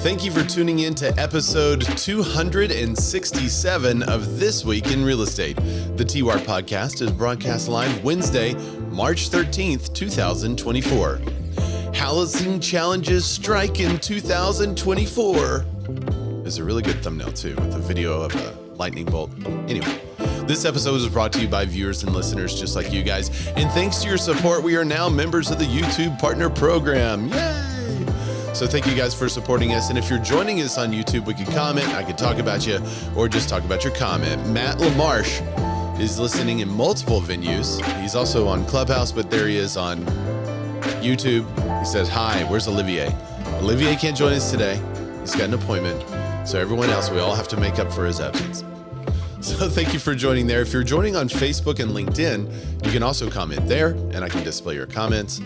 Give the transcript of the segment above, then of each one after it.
Thank you for tuning in to episode 267 of This Week in Real Estate. The TWAR podcast is broadcast live Wednesday, March 13th, 2024. Housing challenges strike in 2024. There's a really good thumbnail too with a video of a lightning bolt. Anyway, this episode is brought to you by viewers and listeners just like you guys. And thanks to your support, we are now members of the YouTube Partner Program. Yay! So thank you guys for supporting us. And if you're joining us on YouTube, we can comment, I can talk about you, or just talk about your comment. Matt LaMarche is listening in multiple venues. He's also on Clubhouse, but there he is on YouTube. He says, hi, where's Olivier? Olivier can't join us today. He's got an appointment. So everyone else, we all have to make up for his absence. So thank you for joining there. If you're joining on Facebook and LinkedIn, you can also comment there and I can display your comments.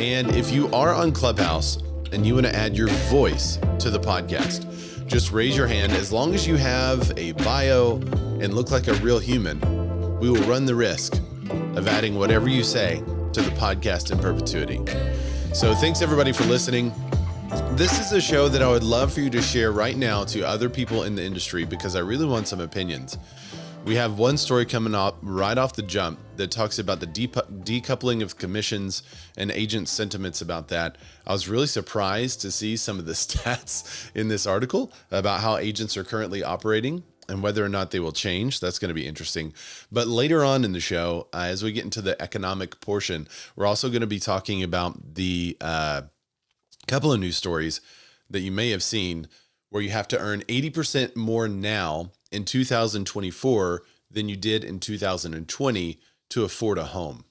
And if you are on Clubhouse and you want to add your voice to the podcast, just raise your hand. As long as you have a bio and look like a real human, we will run the risk of adding whatever you say to the podcast in perpetuity. So thanks everybody for listening. This is a show that I would love for you to share right now to other people in the industry because I really want some opinions. We have one story coming up right off the jump that talks about the decoupling of commissions and agent sentiments about that. I was really surprised to see some of the stats in this article about how agents are currently operating and whether or not they will change. That's going to be interesting. But later on in the show, as we get into the economic portion, we're also going to be talking about the couple of news stories that you may have seen where you have to earn 80% more now in 2024 than you did in 2020 to afford a home.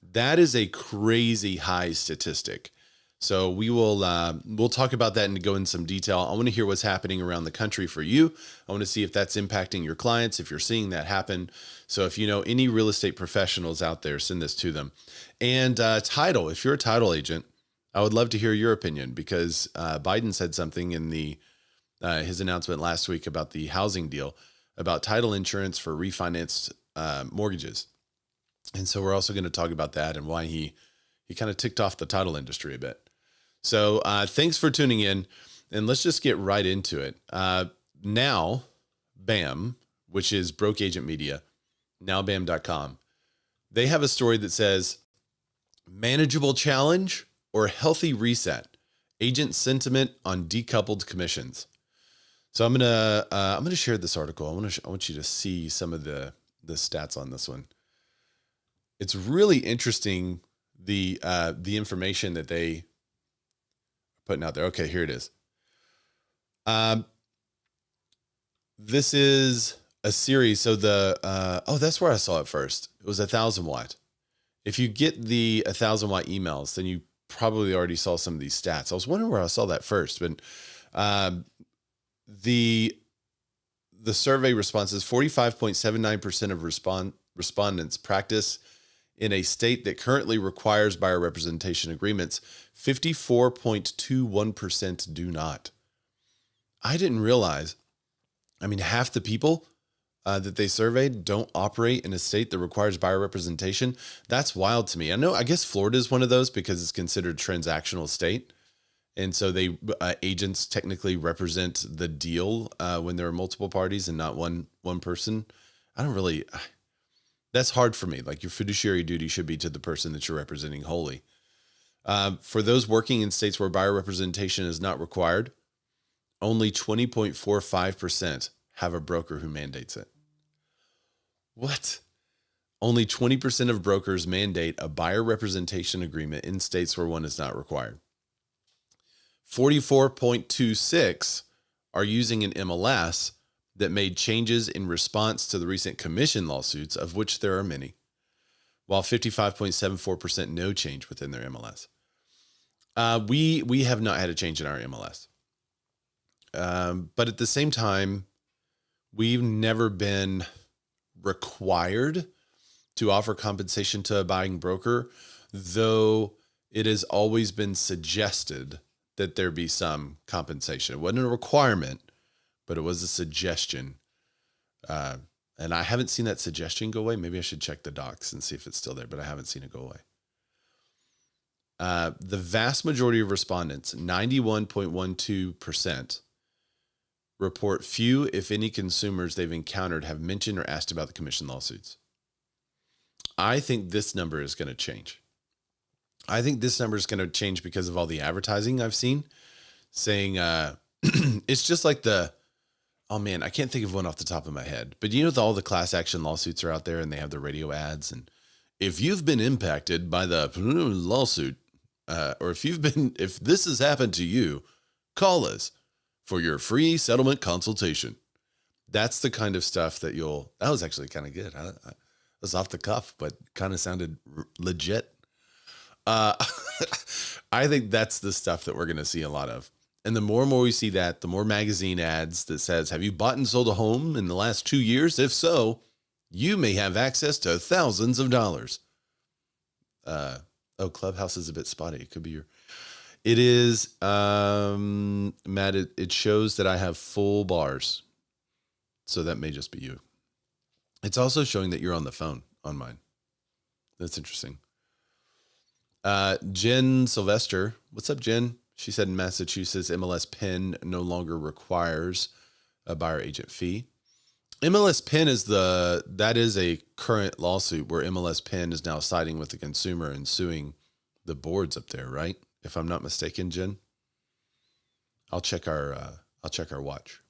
That is a crazy high statistic. So we'll talk about that and go in some detail. I want to hear what's happening around the country for you. I want to see if that's impacting your clients, if you're seeing that happen. So if you know any real estate professionals out there, send this to them. And title, if you're a title agent, I would love to hear your opinion because Biden said something in his announcement last week about the housing deal, about title insurance for refinanced mortgages. And so we're also going to talk about that and why he kind of ticked off the title industry a bit. So thanks for tuning in, and let's just get right into it. Now, BAM, which is Broke Agent Media, nowbam.com, they have a story that says, manageable challenge or healthy reset, agent sentiment on decoupled commissions. So I'm gonna share this article. I want you to see some of the stats on this one. It's really interesting the information that they are putting out there. Okay, here it is. This is a series. So that's where I saw it first. It was 1,000 watt. If you get the 1,000 watt emails, then you probably already saw some of these stats. I was wondering where I saw that first, but the survey responses, 45.79% of respondents practice in a state that currently requires buyer representation agreements. 54.21% do not. I didn't realize, half the people that they surveyed don't operate in a state that requires buyer representation. That's wild to me. I guess Florida is one of those because it's considered transactional state. And so they agents technically represent the deal when there are multiple parties and not one person. That's hard for me. Like your fiduciary duty should be to the person that you're representing wholly. For those working in states where buyer representation is not required, only 20.45% have a broker who mandates it. What? Only 20% of brokers mandate a buyer representation agreement in states where one is not required. 44.26 are using an MLS that made changes in response to the recent commission lawsuits, of which there are many, while 55.74% no change within their MLS. We have not had a change in our MLS. But at the same time, we've never been required to offer compensation to a buying broker, though it has always been suggested that there be some compensation. It wasn't a requirement, but it was a suggestion. And I haven't seen that suggestion go away. Maybe I should check the docs and see if it's still there, but I haven't seen it go away. The vast majority of respondents, 91.12%, report few, if any, consumers they've encountered have mentioned or asked about the commission lawsuits. I think this number is going to change. I think this number is going to change because of all the advertising I've seen saying it's just like oh man, I can't think of one off the top of my head, but all the class action lawsuits are out there and they have the radio ads. And if you've been impacted by the lawsuit, or if this has happened to you, call us for your free settlement consultation. That's the kind of stuff that that was actually kind of good. It was off the cuff, but kind of sounded legit. I think that's the stuff that we're going to see a lot of. And the more and more we see that, the more magazine ads that says, have you bought and sold a home in the last 2 years? If so, you may have access to thousands of dollars. Clubhouse is a bit spotty. It could be it is, Matt, it shows that I have full bars. So that may just be you. It's also showing that you're on the phone on mine. That's interesting. Jen Sylvester. What's up, Jen? She said in Massachusetts, MLS PIN no longer requires a buyer agent fee. MLS PIN is a current lawsuit where MLS PIN is now siding with the consumer and suing the boards up there, right? If I'm not mistaken, Jen. I'll check our watch.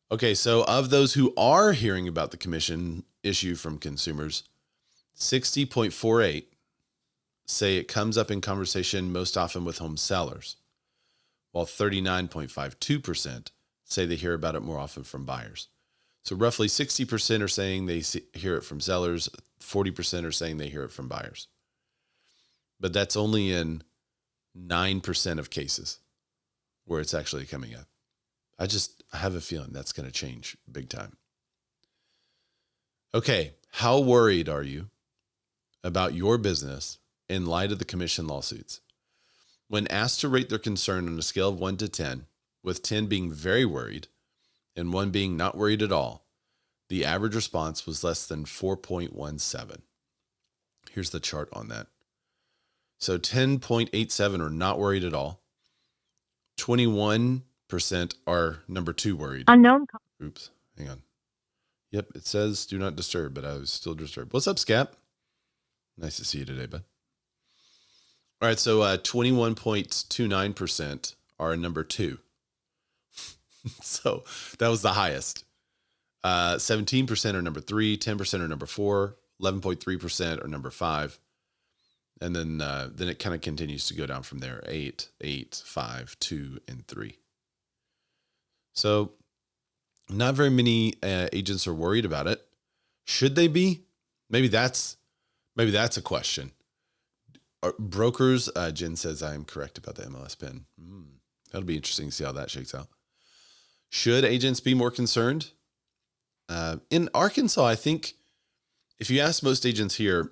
Okay, so of those who are hearing about the commission issue from consumers, 60.48 say it comes up in conversation most often with home sellers, while 39.52% say they hear about it more often from buyers. So roughly 60% are saying they hear it from sellers, 40% are saying they hear it from buyers. But that's only in 9% of cases where it's actually coming up. I have a feeling that's going to change big time. Okay, how worried are you about your business in light of the commission lawsuits? When asked to rate their concern on a scale of 1 to 10, with 10 being very worried and 1 being not worried at all, the average response was less than 4.17. Here's the chart on that. So 10.87 are not worried at all. 21% are number 2 worried. Unknown. Oops, hang on. Yep, it says do not disturb, but I was still disturbed. What's up, Scap? Nice to see you today, bud. All right, so 21.29% are number 2. So that was the highest. 17% are number 3, 10% are number 4, 11.3% are number 5. And then it kind of continues to go down from there. 8, 5, 2, and 3. So not very many agents are worried about it. Should they be? Maybe that's a question. Brokers, Jen says I am correct about the MLS PIN. That'll be interesting to see how that shakes out. Should agents be more concerned? In Arkansas, I think if you ask most agents here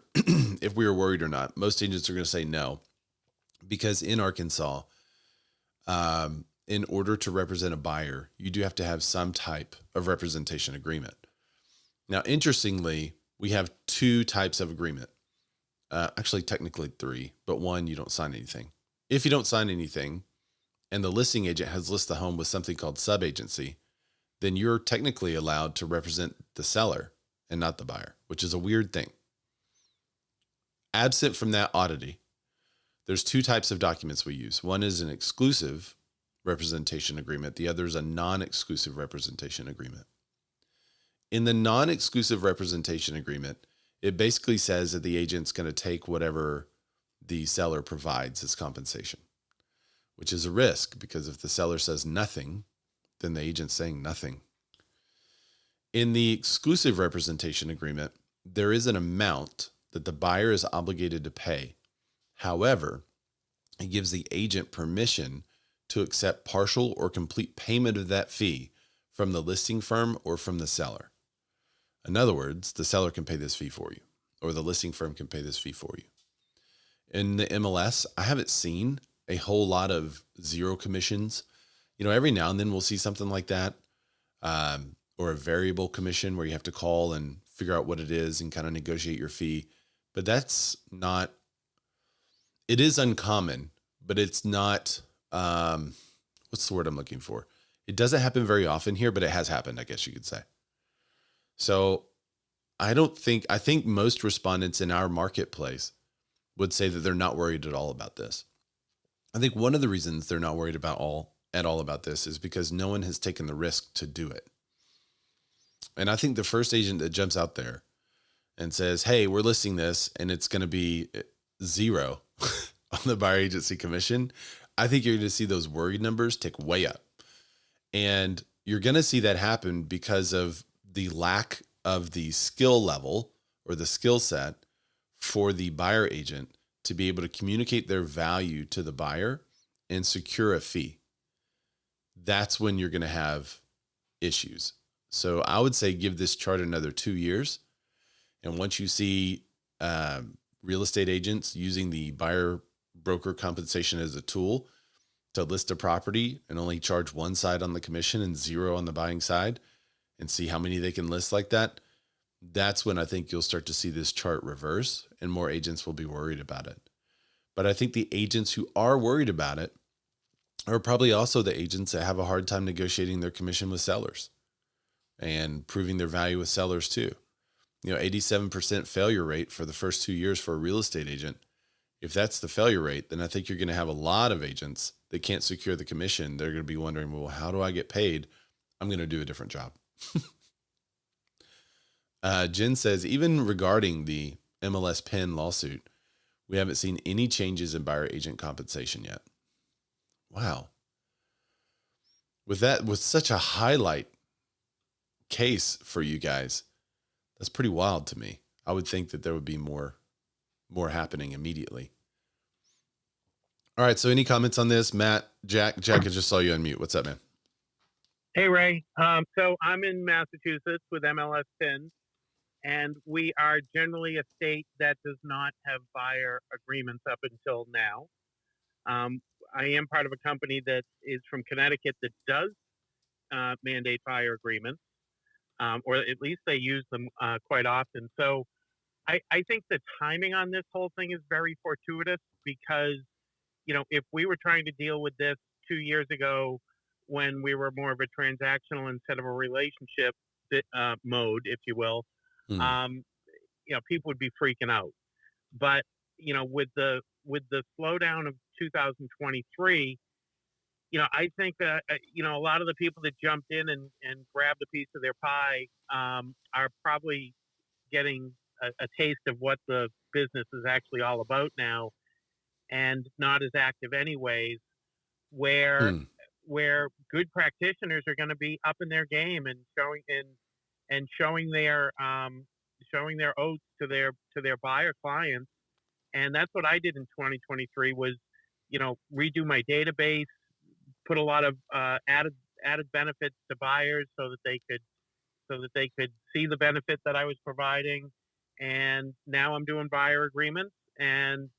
if we are worried or not, most agents are going to say no. Because in Arkansas, in order to represent a buyer, you do have to have some type of representation agreement. Now, interestingly, we have 2 types of agreement. Actually, technically 3, but 1, you don't sign anything. If you don't sign anything and the listing agent has listed the home with something called subagency, then you're technically allowed to represent the seller and not the buyer, which is a weird thing. Absent from that oddity, there's 2 types of documents we use. One is an exclusive representation agreement. The other is a non-exclusive representation agreement. In the non-exclusive representation agreement, it basically says that the agent's going to take whatever the seller provides as compensation, which is a risk because if the seller says nothing, then the agent's saying nothing. In the exclusive representation agreement, there is an amount that the buyer is obligated to pay. However, it gives the agent permission to accept partial or complete payment of that fee from the listing firm or from the seller. In other words, the seller can pay this fee for you, or the listing firm can pay this fee for you. In the MLS, I haven't seen a whole lot of 0 commissions. Every now and then we'll see something like that, or a variable commission where you have to call and figure out what it is and kind of negotiate your fee. But that's not it is uncommon, but it's not, what's the word I'm looking for? It doesn't happen very often here, but it has happened, I guess you could say. So I think most respondents in our marketplace would say that they're not worried at all about this. I think one of the reasons they're not worried at all about this is because no one has taken the risk to do it. And I think the first agent that jumps out there and says, hey, we're listing this and it's going to be zero on the buyer agency commission, I think you're going to see those worried numbers tick way up. And you're going to see that happen because of the lack of the skill level or the skill set for the buyer agent to be able to communicate their value to the buyer and secure a fee. That's when you're going to have issues. So I would say give this chart another 2 years. And once you see real estate agents using the buyer broker compensation as a tool to list a property and only charge one side on the commission and zero on the buying side, and see how many they can list like that, that's when I think you'll start to see this chart reverse and more agents will be worried about it. But I think the agents who are worried about it are probably also the agents that have a hard time negotiating their commission with sellers and proving their value with sellers too. 87% failure rate for the first 2 years for a real estate agent. If that's the failure rate, then I think you're going to have a lot of agents that can't secure the commission. They're going to be wondering, well, how do I get paid? I'm going to do a different job. Jen says, even regarding the MLS Penn lawsuit, we haven't seen any changes in buyer agent compensation yet. Wow. With such a highlight case for you guys, that's pretty wild to me. I would think that there would be more happening immediately. All right. So any comments on this? Matt, Jack, I just saw you unmute. What's up, man? Hey, Ray. So I'm in Massachusetts with MLS Penn, and we are generally a state that does not have buyer agreements up until now. I am part of a company that is from Connecticut that does mandate buyer agreements, or at least they use them quite often. So I think the timing on this whole thing is very fortuitous because, if we were trying to deal with this 2 years ago when we were more of a transactional instead of a relationship mode, if you will, people would be freaking out. But, with the slowdown of 2023, I think that, a lot of the people that jumped in and grabbed a piece of their pie are probably getting a taste of what the business is actually all about now and not as active anyways, where good practitioners are going to be up in their game and showing their oaths to their buyer clients. And that's what I did in 2023 was, redo my database, put a lot of added benefits to buyers so that they could see the benefit that I was providing. And now I'm doing buyer agreements, and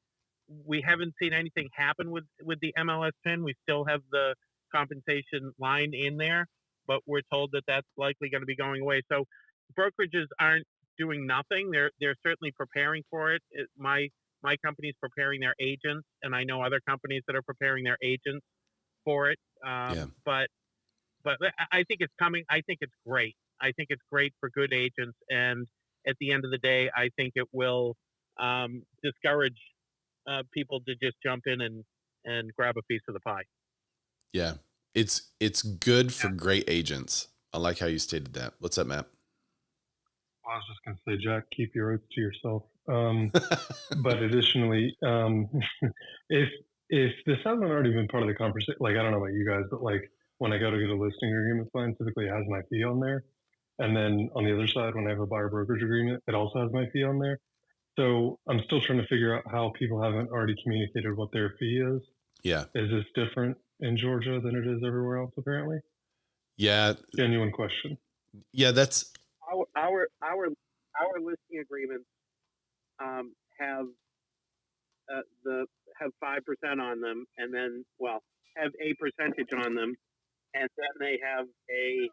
we haven't seen anything happen with the MLS PIN. We still have the compensation line in there, but we're told that that's likely going to be going away. So brokerages aren't doing nothing. They're certainly preparing for it. My company's preparing their agents, and I know other companies that are preparing their agents for it. But I think it's coming. I think it's great. I think it's great for good agents, and at the end of the day, I think it will discourage people to just jump in and grab a piece of the pie. Yeah, it's good for great agents. I like how you stated that. What's up, Matt? I was just going to say, Jack, keep your oath to yourself. But additionally, if this hasn't already been part of the conversation, like, I don't know about you guys, but like when I go to get a listing agreement signed, typically it has my fee on there. And then on the other side, when I have a buyer brokerage agreement, it also has my fee on there. So I'm still trying to figure out how people haven't already communicated what their fee is. Yeah. Is this different in Georgia than it is everywhere else, apparently? Yeah. Genuine question. Yeah, that's our listing agreements have 5% on them, and then have a percentage on them, and then they have a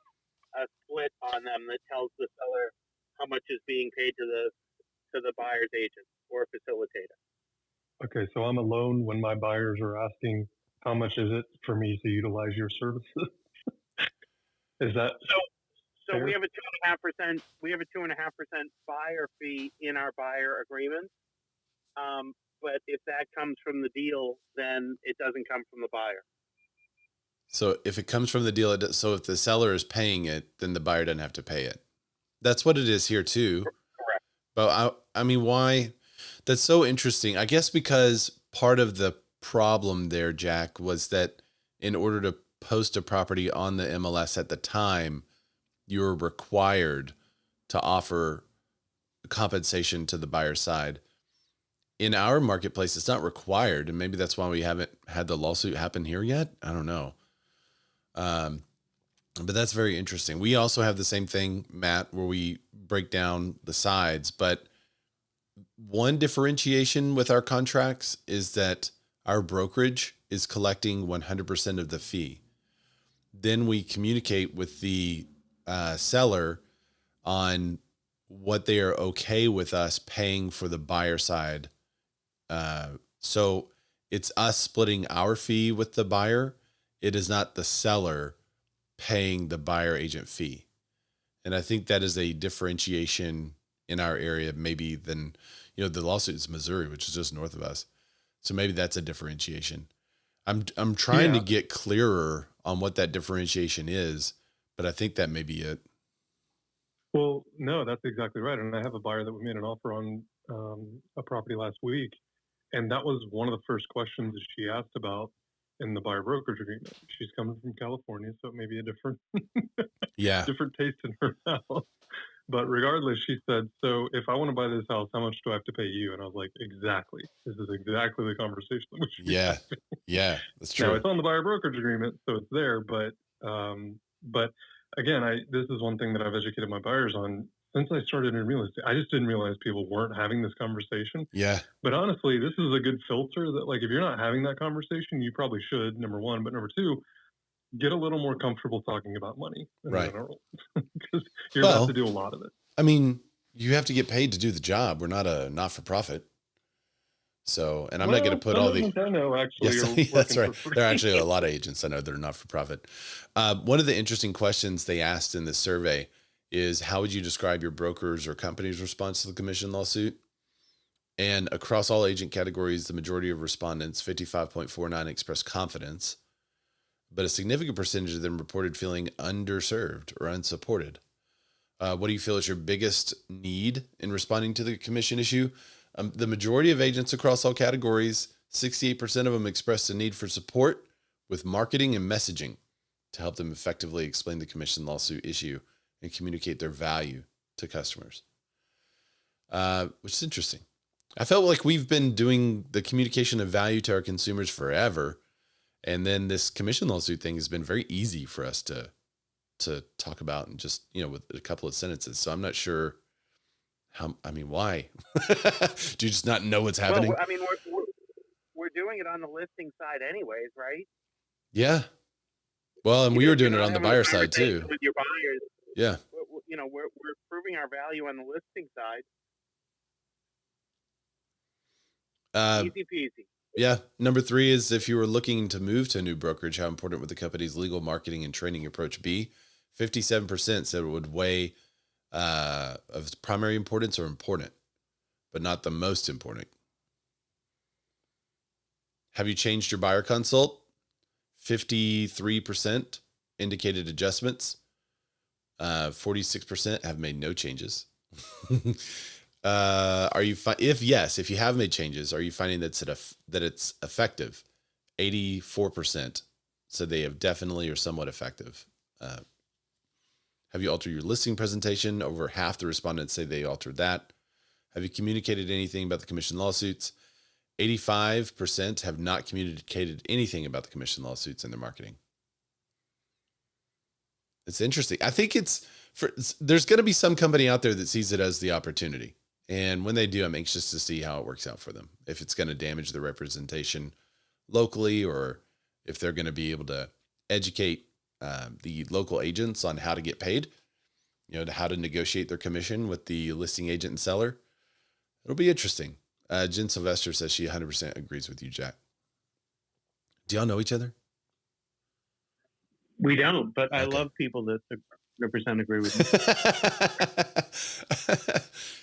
split on them that tells the seller how much is being paid to the buyer's agent or facilitator. Okay, so I'm alone when my buyers are asking, how much is it for me to utilize your services? Is that So we fair? have a 2.5%. We have a 2.5% buyer fee in our buyer agreement. But if that comes from the deal, then it doesn't come from the buyer. So if it comes from the deal, so if the seller is paying it, then the buyer doesn't have to pay it. That's what it is here too. Correct. But I mean, why? That's so interesting. I guess because part of the problem there, Jack, was that in order to post a property on the MLS at the time, you were required to offer compensation to the buyer side. In our marketplace, it's not required, and maybe that's why we haven't had the lawsuit happen here yet. I don't know. But that's very interesting. We also have the same thing, Matt, where we break down the sides. But one differentiation with our contracts is that our brokerage is collecting 100% of the fee. Then we communicate with the seller on what they are okay with us paying for the buyer side. So it's us splitting our fee with the buyer. It is not the seller paying the buyer agent fee. And I think that is a differentiation in our area, maybe than, the lawsuit is Missouri, which is just north of us. So maybe that's a differentiation. I'm trying to get clearer on what that differentiation is, but I think that may be it. Well, no, that's exactly right. And I have a buyer that we made an offer on a property last week. And that was one of the first questions that she asked about in the buyer brokerage agreement. She's coming from California, so it may be a different different taste in her mouth. But regardless, she said, so if I want to buy this house, how much do I have to pay you? And I was like, exactly. This is exactly the conversation that we should be having. Yeah, that's true. Now, it's on the buyer brokerage agreement, so it's there. But again, this is one thing that I've educated my buyers on since I started in real estate. I just didn't realize people weren't having this conversation. Yeah. But honestly, this is a good filter that, like, if you're not having that conversation, you probably should, number one. But number two, get a little more comfortable talking about money in general, because you're about to do a lot of it. I mean, you have to get paid to do the job. We're not a not-for-profit. So, and I'm not going to put all the. I know, actually. That's right. There are actually a lot of agents I know that are not-for-profit. One of the interesting questions they asked in this survey is, how would you describe your broker's or company's response to the commission lawsuit? And across all agent categories, the majority of respondents, 55.49, expressed confidence, but a significant percentage of them reported feeling underserved or unsupported. What do you feel is your biggest need in responding to the commission issue? The majority of agents across all categories, 68% of them expressed a need for support with marketing and messaging to help them effectively explain the commission lawsuit issue and communicate their value to customers, which is interesting. I felt like we've been doing the communication of value to our consumers forever. And then this commission lawsuit thing has been very easy for us to talk about, and just, with a couple of sentences. So I'm not sure why? Do you just not know what's happening? Well, I mean, we're doing it on the listing side anyways, right? Yeah. Well, and we were doing it on the buyer side too. With your buyers. Yeah. We're proving our value on the listing side. Easy peasy. Yeah. Number 3 is, if you were looking to move to a new brokerage, how important would the company's legal, marketing, and training approach be? 57% said it would weigh of primary importance or important, but not the most important. Have you changed your buyer consult? 53% indicated adjustments. 46% have made no changes. If you have made changes, are you finding that it's effective? 84% said they have definitely or somewhat effective. Have you altered your listing presentation? Over half the respondents say they altered that. Have you communicated anything about the commission lawsuits? 85% have not communicated anything about the commission lawsuits in their marketing. It's interesting. I think there's going to be some company out there that sees it as the opportunity. And when they do, I'm anxious to see how it works out for them. If it's going to damage the representation locally, or if they're going to be able to educate the local agents on how to get paid, how to negotiate their commission with the listing agent and seller. It'll be interesting. Jen Sylvester says she 100% agrees with you, Jack. Do y'all know each other? We don't, but I Okay. love people that 100% agree with me.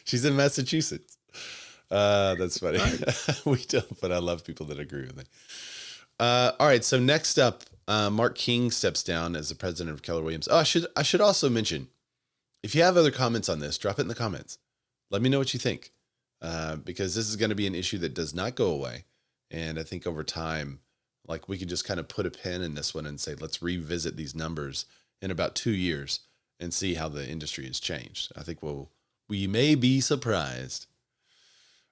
She's in Massachusetts. That's funny. Right. We don't, but I love people that agree with me. All right. So next up, Marc King steps down as the president of Keller Williams. Oh, I should also mention, if you have other comments on this, drop it in the comments. Let me know what you think, because this is going to be an issue that does not go away. And I think over time, like we could just kind of put a pin in this one and say, let's revisit these numbers in about 2 years and see how the industry has changed. I think we may be surprised.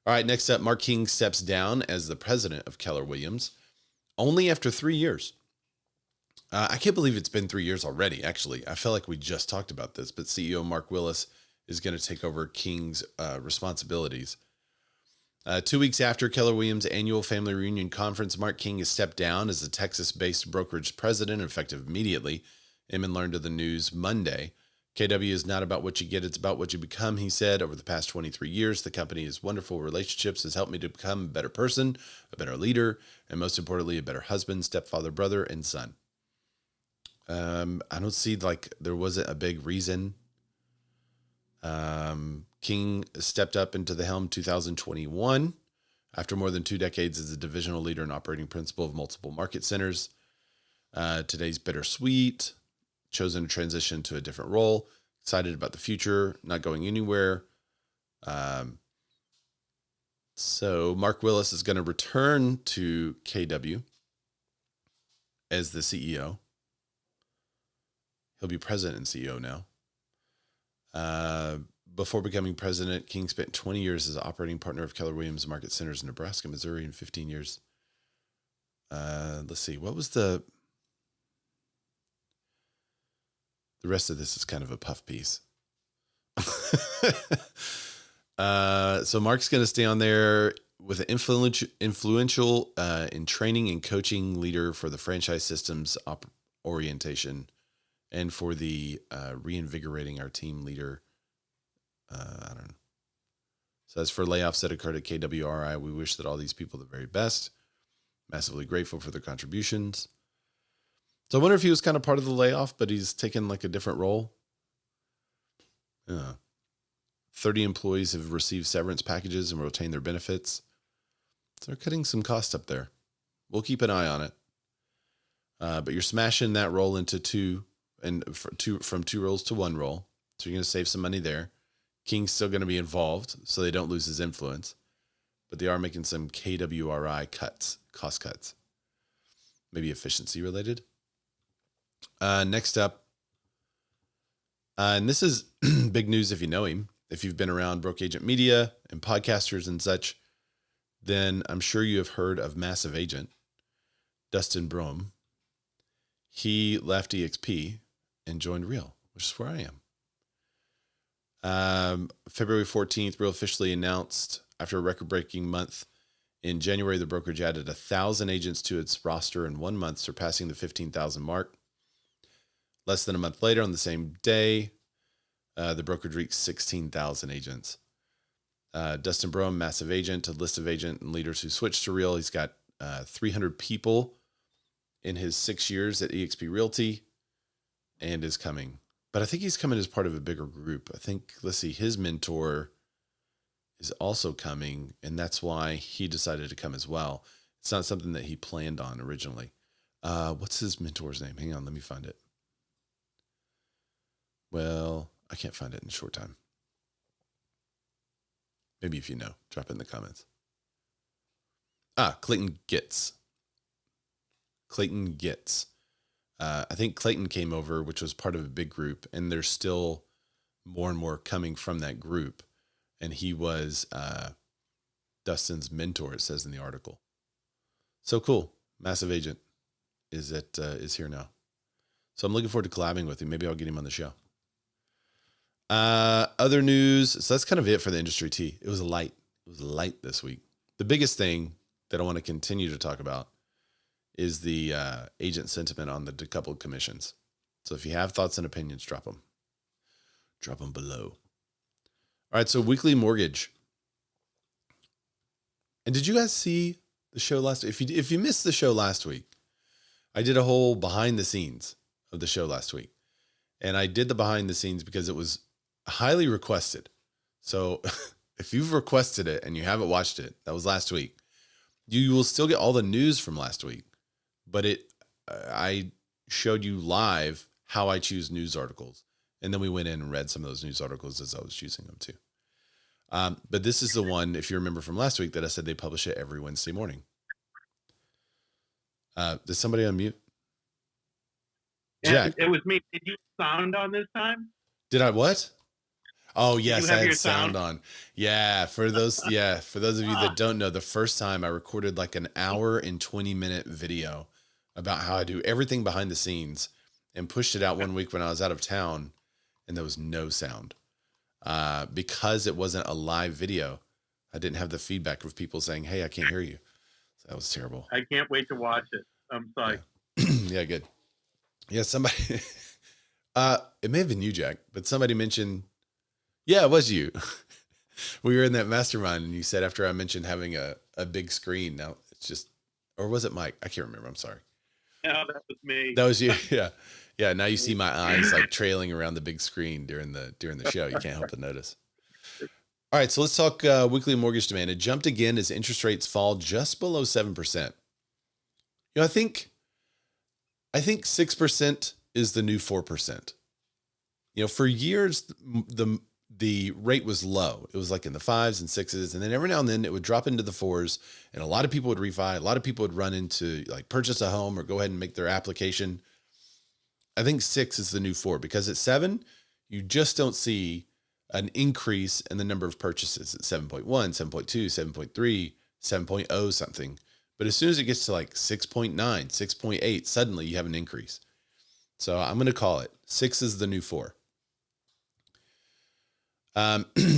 All right, next up, Marc King steps down as the president of Keller Williams, only after 3 years. I can't believe it's been 3 years already, actually. I feel like we just talked about this, but CEO Mark Willis is going to take over King's responsibilities. 2 weeks after Keller Williams' annual family reunion conference, Marc King has stepped down as the Texas-based brokerage president, effective immediately. Inman learned of the news Monday. KW is not about what you get, it's about what you become, he said. Over the past 23 years, the company's wonderful relationships has helped me to become a better person, a better leader, and most importantly, a better husband, stepfather, brother, and son. I don't see like there wasn't a big reason. King stepped up into the helm 2021 after more than 2 decades as a divisional leader and operating principal of multiple market centers. Today's bittersweet, chosen to transition to a different role, excited about the future, not going anywhere. So Mark Willis is going to return to KW as the CEO. He'll be president and CEO now. Before becoming president, King spent 20 years as an operating partner of Keller Williams Market Centers in Nebraska, Missouri, and 15 years. Let's see. What was the rest of this is kind of a puff piece. So Mark's going to stay on there with an influential in training and coaching leader for the franchise systems orientation and for the reinvigorating our team leader. I don't know. So as for layoffs that occurred at KWRI, we wish that all these people the very best. Massively grateful for their contributions. So I wonder if he was kind of part of the layoff, but he's taken like a different role. 30 employees have received severance packages and retained their benefits. So they're cutting some costs up there. We'll keep an eye on it. But you're smashing that role into from 2 roles to 1 role. So you're going to save some money there. King's still going to be involved so they don't lose his influence. But they are making some KWRI cost cuts. Maybe efficiency related. Next up, and this is big news if you know him. If you've been around Broke Agent Media and podcasters and such, then I'm sure you have heard of Massive Agent, Dustin Brom. He left EXP and joined Real, which is where I am. February 14th, Real officially announced after a record-breaking month in January, the brokerage added 1,000 agents to its roster in 1 month, surpassing the 15,000 mark. Less than a month later, on the same day, the brokerage reached 16,000 agents. Dustin Brom, Massive Agent, a list of agent and leaders who switched to Real. He's got 300 people in his 6 years at eXp Realty and is coming. But I think he's coming as part of a bigger group. I think, let's see, his mentor is also coming, and that's why he decided to come as well. It's not something that he planned on originally. What's his mentor's name? Hang on, let me find it. Well, I can't find it in a short time. Maybe if you know, drop it in the comments. Clayton Gitz. Clayton Gitz. I think Clayton came over, which was part of a big group, and there's still more and more coming from that group. And he was Dustin's mentor, it says in the article. So cool. Massive Agent is here now. So I'm looking forward to collabing with him. Maybe I'll get him on the show. Other news. So that's kind of it for the industry tea. It was light this week. The biggest thing that I want to continue to talk about is the agent sentiment on the decoupled commissions. So if you have thoughts and opinions, drop them. Drop them below. All right, so weekly mortgage. And did you guys see the show last week? If you missed the show last week, I did a whole behind the scenes of the show last week. And I did the behind the scenes because it was highly requested. So if you've requested it and you haven't watched it, that was last week. You will still get all the news from last week, but I showed you live how I choose news articles. And then we went in and read some of those news articles as I was choosing them too. But this is the one, if you remember from last week, that I said they publish it every Wednesday morning. Did somebody unmute? Yeah, Jack. it was me. Did you sound on this time? Did I what? Oh yes, I had your sound on. Yeah, for those of you that don't know, the first time I recorded like an hour and 20-minute video about how I do everything behind the scenes and pushed it out one week when I was out of town and there was no sound. Because it wasn't a live video, I didn't have the feedback of people saying, "Hey, I can't hear you." So that was terrible. I can't wait to watch it. I'm sorry. Yeah, good. Yeah, somebody, it may have been you, Jack, but somebody mentioned, yeah, it was you. We were in that mastermind and you said after I mentioned having a big screen, now it's just, or was it Mike? I can't remember. I'm sorry. No, that was me. That was you. Yeah. Yeah. Now you see my eyes like trailing around the big screen during the show. You can't help but notice. All right. So let's talk weekly mortgage demand. It jumped again as interest rates fall just below 7%. I think 6% is the new 4%. For years, the rate was low. It was like in the 5s and 6s. And then every now and then it would drop into the 4s and a lot of people would refi. A lot of people would run into like purchase a home or go ahead and make their application. I think 6 is the new 4 because at 7, you just don't see an increase in the number of purchases at 7.1, 7.2, 7.3, 7.0 something. But as soon as it gets to like 6.9, 6.8, suddenly you have an increase. So I'm going to call it 6 is the new 4.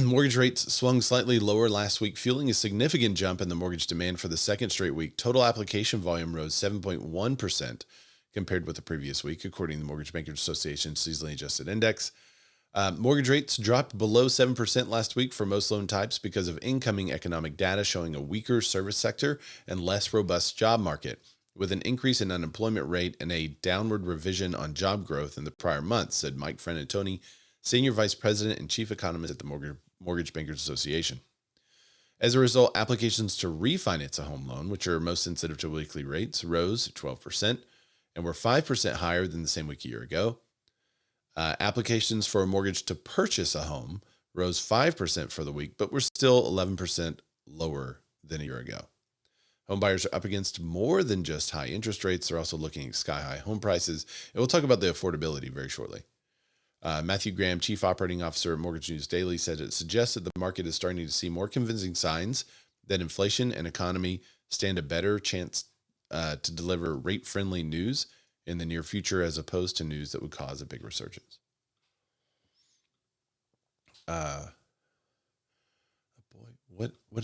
Mortgage rates swung slightly lower last week, fueling a significant jump in the mortgage demand for the second straight week. Total application volume rose 7.1% compared with the previous week, according to the Mortgage Bankers Association seasonally adjusted index. Mortgage rates dropped below 7% last week for most loan types because of incoming economic data showing a weaker service sector and less robust job market, with an increase in unemployment rate and a downward revision on job growth in the prior month, said Mike Frantantoni, Senior Vice President and Chief Economist at the Mortgage Bankers Association. As a result, applications to refinance a home loan, which are most sensitive to weekly rates, rose 12% and were 5% higher than the same week a year ago. Applications for a mortgage to purchase a home rose 5% for the week, but were still 11% lower than a year ago. Homebuyers are up against more than just high interest rates. They're also looking at sky-high home prices. And we'll talk about the affordability very shortly. Matthew Graham, Chief Operating Officer at Mortgage News Daily, said it suggests that the market is starting to see more convincing signs that inflation and economy stand a better chance to deliver rate-friendly news in the near future, as opposed to news that would cause a big resurgence. What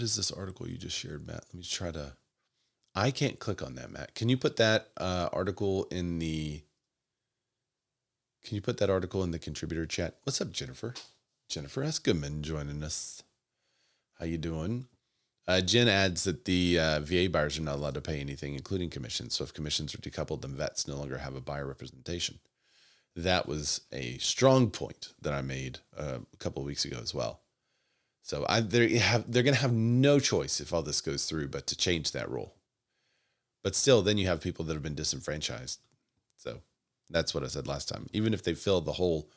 is this article you just shared, Matt? Let me try to. I can't click on that, Matt. Can you put that article in the? Can you put that article in the contributor chat? What's up, Jennifer? Jennifer Eskeman joining us. How you doing? Jen adds that the VA buyers are not allowed to pay anything, including commissions. So if commissions are decoupled, then vets no longer have a buyer representation. That was a strong point that I made a couple of weeks ago as well. So they're going to have no choice if all this goes through, but to change that rule. But still, then you have people that have been disenfranchised. So that's what I said last time. Even if they fill the hole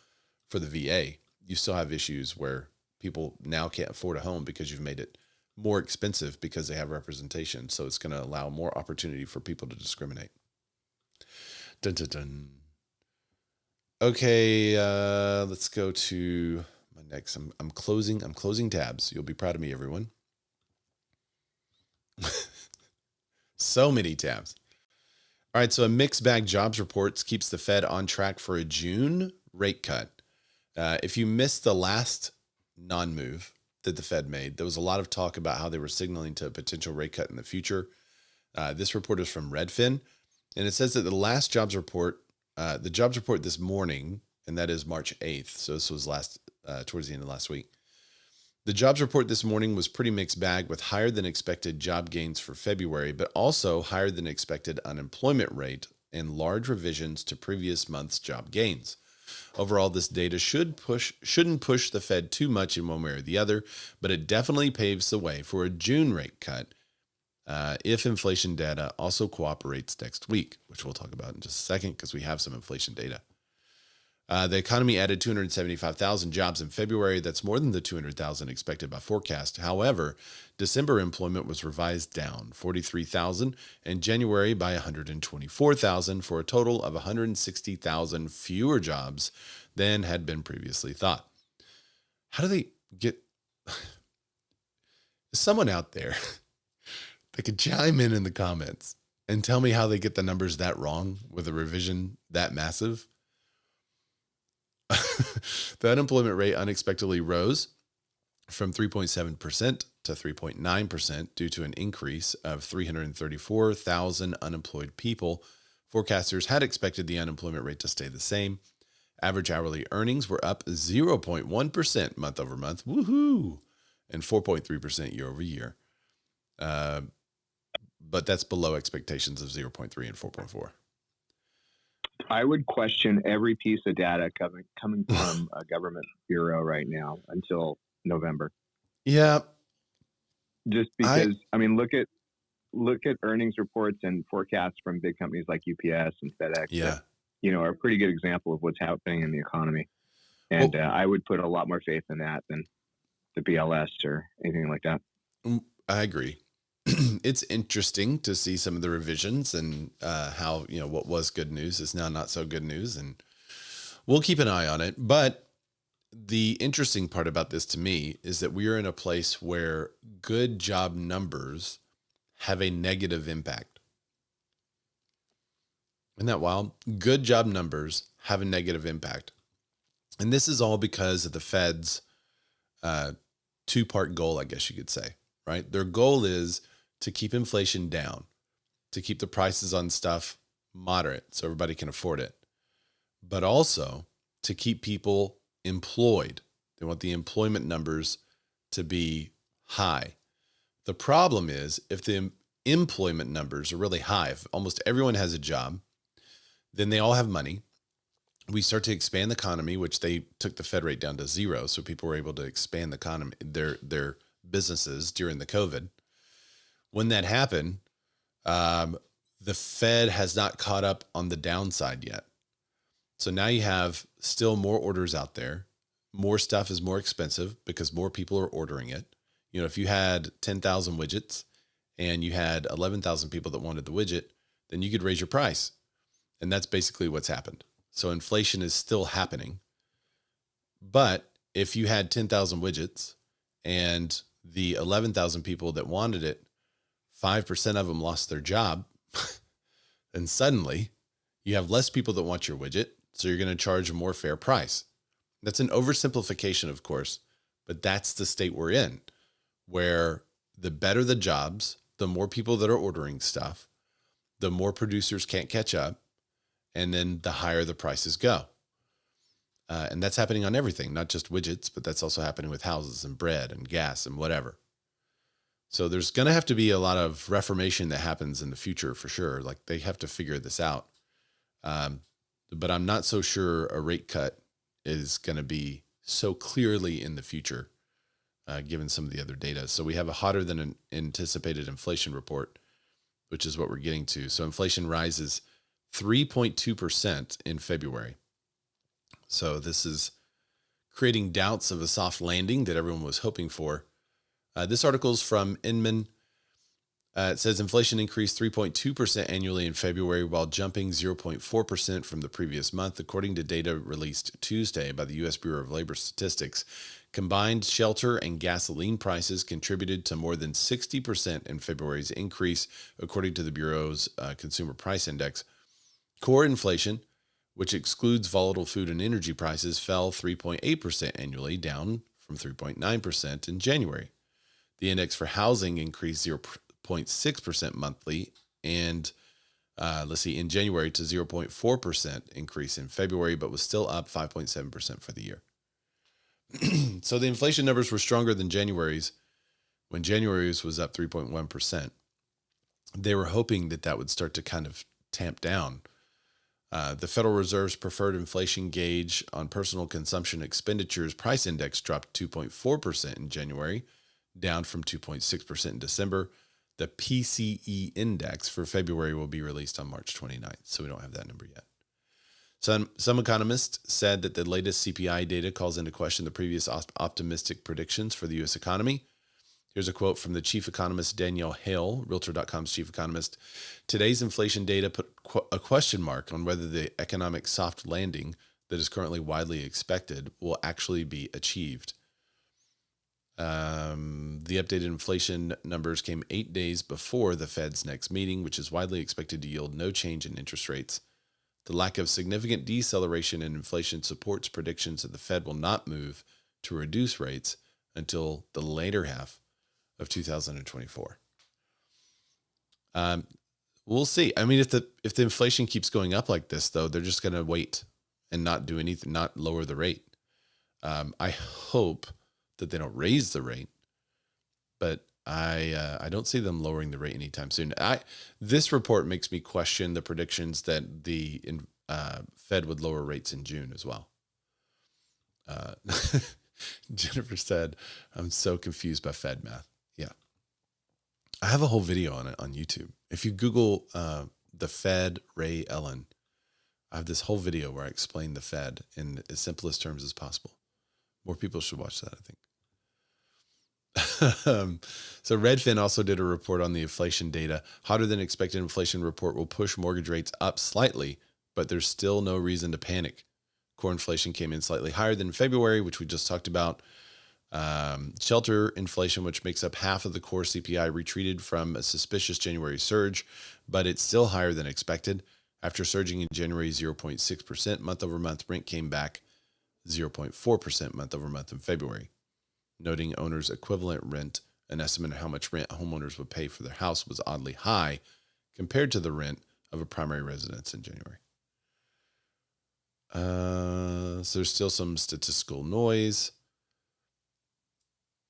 for the VA, you still have issues where people now can't afford a home because you've made it more expensive because they have representation. So it's going to allow more opportunity for people to discriminate. Dun, dun, dun. Okay, let's go to my next. I'm closing tabs. You'll be proud of me, everyone. So many tabs. All right, so a mixed bag jobs reports keeps the Fed on track for a June rate cut. If you missed the last non-move that the Fed made, there was a lot of talk about how they were signaling to a potential rate cut in the future. This report is from Redfin, and it says that the last jobs report, the jobs report this morning, and that is March 8th. So this was towards the end of last week. The jobs report this morning was pretty mixed bag, with higher than expected job gains for February, but also higher than expected unemployment rate and large revisions to previous month's job gains. Overall, this data shouldn't push the Fed too much in one way or the other, but it definitely paves the way for a June rate cut if inflation data also cooperates next week, which we'll talk about in just a second because we have some inflation data. The economy added 275,000 jobs in February. That's more than the 200,000 expected by forecast. However, December employment was revised down 43,000 and January by 124,000 for a total of 160,000 fewer jobs than had been previously thought. How do they get... Is someone out there that could chime in the comments and tell me how they get the numbers that wrong with a revision that massive? The unemployment rate unexpectedly rose from 3.7% to 3.9% due to an increase of 334,000 unemployed people. Forecasters had expected the unemployment rate to stay the same. Average hourly earnings were up 0.1% month over month, woohoo, and 4.3% year over year. But that's below expectations of 0.3 and 4.4. I would question every piece of data coming from a government bureau right now until November. Yeah. Just because, look at earnings reports and forecasts from big companies like UPS and FedEx. Yeah. That, are a pretty good example of what's happening in the economy. And I would put a lot more faith in that than the BLS or anything like that. I agree. It's interesting to see some of the revisions and how, what was good news is now not so good news. And we'll keep an eye on it. But the interesting part about this to me is that we are in a place where good job numbers have a negative impact. Isn't that wild? Good job numbers have a negative impact. And this is all because of the Fed's two-part goal, I guess you could say, right? Their goal is to keep inflation down, to keep the prices on stuff moderate so everybody can afford it, but also to keep people employed. They want the employment numbers to be high. The problem is if the employment numbers are really high, if almost everyone has a job, then they all have money. We start to expand the economy, which they took the Fed rate down to 0. So people were able to expand the economy, their businesses during the COVID. When that happened, the Fed has not caught up on the downside yet. So now you have still more orders out there. More stuff is more expensive because more people are ordering it. If you had 10,000 widgets and you had 11,000 people that wanted the widget, then you could raise your price. And that's basically what's happened. So inflation is still happening. But if you had 10,000 widgets and the 11,000 people that wanted it, 5% of them lost their job, and suddenly you have less people that want your widget, so you're going to charge a more fair price. That's an oversimplification, of course, but that's the state we're in, where the better the jobs, the more people that are ordering stuff, the more producers can't catch up, and then the higher the prices go. And that's happening on everything, not just widgets, but that's also happening with houses and bread and gas and whatever. So there's going to have to be a lot of reformation that happens in the future for sure. Like they have to figure this out. But I'm not so sure a rate cut is going to be so clearly in the future, given some of the other data. So we have a hotter than anticipated inflation report, which is what we're getting to. So inflation rises 3.2% in February. So this is creating doubts of a soft landing that everyone was hoping for. This article is from Inman. It says inflation increased 3.2% annually in February while jumping 0.4% from the previous month, according to data released Tuesday by the U.S. Bureau of Labor Statistics. Combined shelter and gasoline prices contributed to more than 60% in February's increase, according to the Bureau's Consumer Price Index. Core inflation, which excludes volatile food and energy prices, fell 3.8% annually, down from 3.9% in January. The index for housing increased 0.6% monthly and in January to 0.4% increase in February, but was still up 5.7% for the year. So the inflation numbers were stronger than January's, when January's was up 3.1%. They were hoping that would start to kind of tamp down. The Federal Reserve's preferred inflation gauge on personal consumption expenditures price index dropped 2.4% in January, down from 2.6% in December. The PCE index for February will be released on March 29th, so we don't have that number yet. Some economists said that the latest CPI data calls into question the previous optimistic predictions for the U.S. economy. Here's a quote from the chief economist, Danielle Hale, Realtor.com's chief economist. Today's inflation data put a question mark on whether the economic soft landing that is currently widely expected will actually be achieved. The updated inflation numbers came 8 days before the Fed's next meeting, which is widely expected to yield no change in interest rates. The lack of significant deceleration in inflation supports predictions that the Fed will not move to reduce rates until the later half of 2024. We'll see. I mean, if the inflation keeps going up like this, though, they're just going to wait and not do anything, not lower the rate. I hope that they don't raise the rate, but I don't see them lowering the rate anytime soon. This report makes me question the predictions that the Fed would lower rates in June as well. Jennifer said, "I'm so confused by Fed math." Yeah, I have a whole video on it on YouTube. If you Google the Fed Ray Ellen, I have this whole video where I explain the Fed in as simplest terms as possible. More people should watch that, I think. So Redfin also did a report on the inflation data. Hotter than expected inflation report will push mortgage rates up slightly, but there's still no reason to panic. Core inflation came in slightly higher than February, which we just talked about. Shelter inflation, which makes up half of the core CPI, retreated from a suspicious January surge, but it's still higher than expected. After surging in January 0.6%, month over month, rent came back 0.4% month over month in February. Noting owners' equivalent rent, an estimate of how much rent homeowners would pay for their house was oddly high compared to the rent of a primary residence in January. So there's still some statistical noise.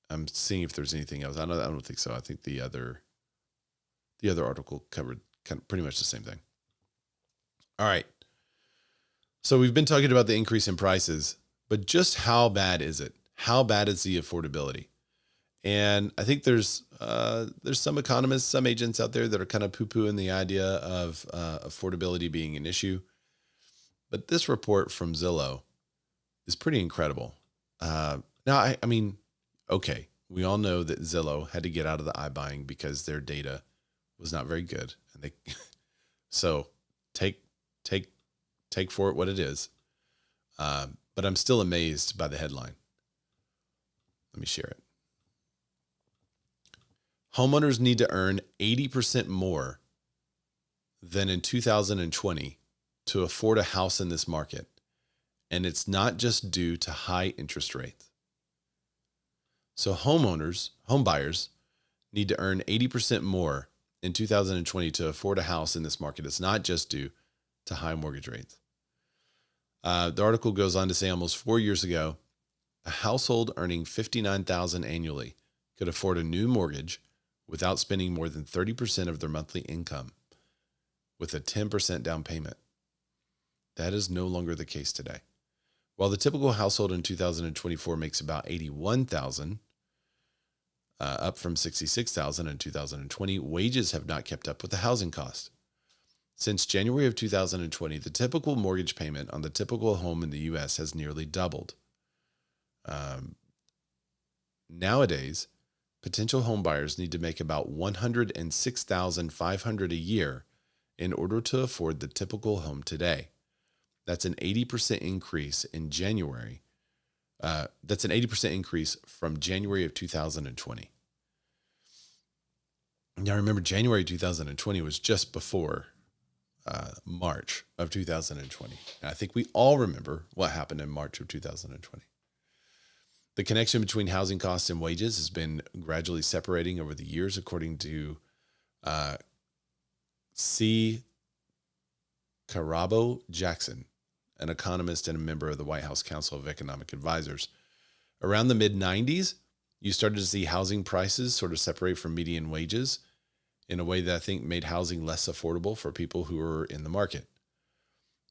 I'm seeing if there's anything else. I don't think so. I think the other article covered kind of pretty much the same thing. All right. So we've been talking about the increase in prices, but just how bad is it? How bad is the affordability? And I think there's some economists, some agents out there that are kind of poo-pooing the idea of affordability being an issue. But this report from Zillow is pretty incredible. Now, I mean, okay, we all know that Zillow had to get out of the iBuying because their data was not very good, and they so take for it what it is. But I'm still amazed by the headline. Let me share it. Homeowners need to earn 80% more than in 2020 to afford a house in this market. And it's not just due to high interest rates. So homebuyers need to earn 80% more in 2020 to afford a house in this market. It's not just due to high mortgage rates. The article goes on to say almost 4 years ago, a household earning $59,000 annually could afford a new mortgage without spending more than 30% of their monthly income with a 10% down payment. That is no longer the case today. While the typical household in 2024 makes about $81,000, up from $66,000 in 2020, wages have not kept up with the housing cost. Since January of 2020, the typical mortgage payment on the typical home in the U.S. has nearly doubled. Nowadays, potential home buyers need to make about $106,500 a year in order to afford the typical home today. That's an 80% increase in January. That's an 80% increase from January of 2020. Now, remember, January 2020 was just before March of 2020. And I think we all remember what happened in March of 2020. The connection between housing costs and wages has been gradually separating over the years, according to C. Carabo Jackson, an economist and a member of the White House Council of Economic Advisors. Around the mid 90s, you started to see housing prices sort of separate from median wages in a way that I think made housing less affordable for people who were in the market.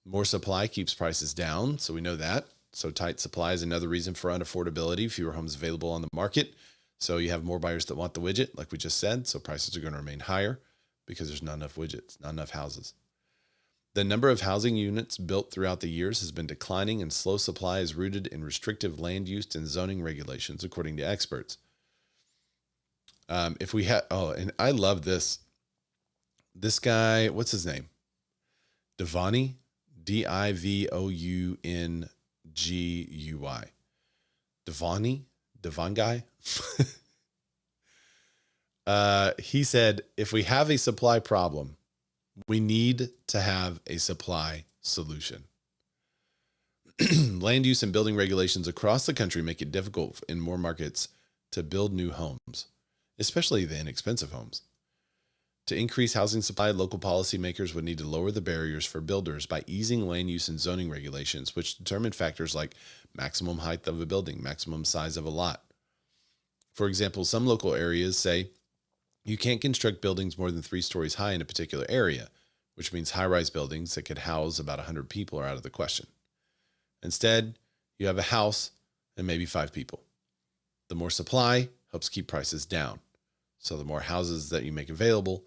More supply keeps prices down, so we know that. So tight supply is another reason for unaffordability, fewer homes available on the market. So you have more buyers that want the widget, like we just said, so prices are going to remain higher because there's not enough widgets, not enough houses. The number of housing units built throughout the years has been declining, and slow supply is rooted in restrictive land use and zoning regulations, according to experts. If we had, and I love this. This guy, what's his name? Divoni, Divoungui. Devon guy. He said, if we have a supply problem, we need to have a supply solution. Land use and building regulations across the country make it difficult in more markets to build new homes, especially the inexpensive homes. To increase housing supply, local policymakers would need to lower the barriers for builders by easing land use and zoning regulations, which determine factors like maximum height of a building, maximum size of a lot. For example, some local areas say you can't construct buildings more than 3 stories high in a particular area, which means high-rise buildings that could house about 100 people are out of the question. Instead, you have a house and maybe 5 people. The more supply helps keep prices down. So the more houses that you make available,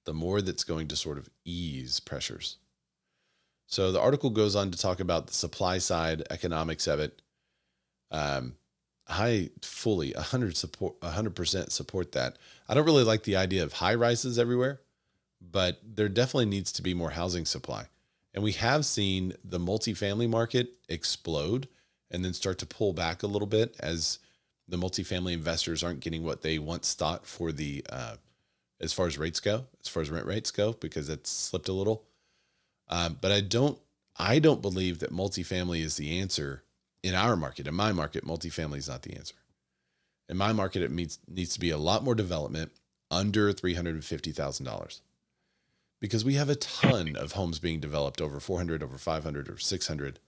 the more that's going to sort of ease pressures. So the article goes on to talk about the supply side economics of it. I fully 100% support that. I don't really like the idea of high rises everywhere, but there definitely needs to be more housing supply. And we have seen the multifamily market explode and then start to pull back a little bit as the multifamily investors aren't getting what they once thought for the, as far as rates go, as far as rent rates go, because it's slipped a little. But I don't believe that multifamily is the answer in our market. In my market, multifamily is not the answer. In my market, it needs to be a lot more development under $350,000 because we have a ton of homes being developed over 400, over 500, or 600.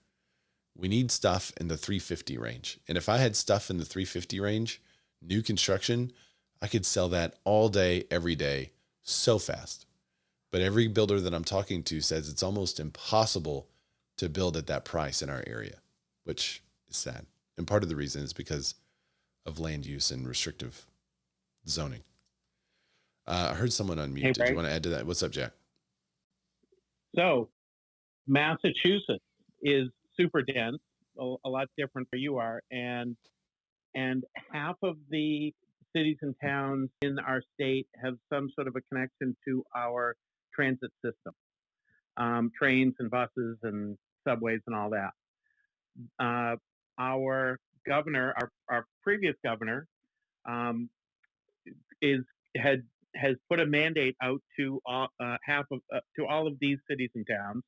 We need stuff in the 350 range. And if I had stuff in the 350 range, new construction, I could sell that all day, every day, so fast. But every builder that I'm talking to says it's almost impossible to build at that price in our area, which is sad. And part of the reason is because of land use and restrictive zoning. I heard someone unmute. Hey, Did you want to add to that? What's up, Jack? So Massachusetts is super dense, a lot different where you are, and half of the cities and towns in our state have some sort of a connection to our transit system, trains and buses and subways and all that. Our governor, our previous governor, has put a mandate out to to all of these cities and towns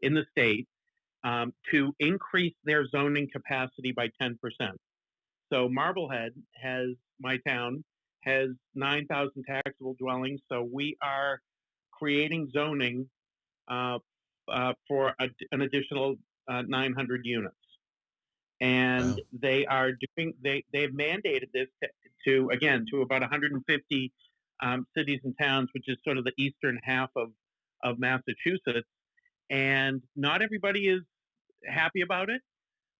in the state to increase their zoning capacity by 10%. So Marblehead my town has 9,000 taxable dwellings. So we are creating zoning for an additional 900 units. And Wow. they've mandated this to about 150 cities and towns, which is sort of the eastern half of Massachusetts. And not everybody is happy about it.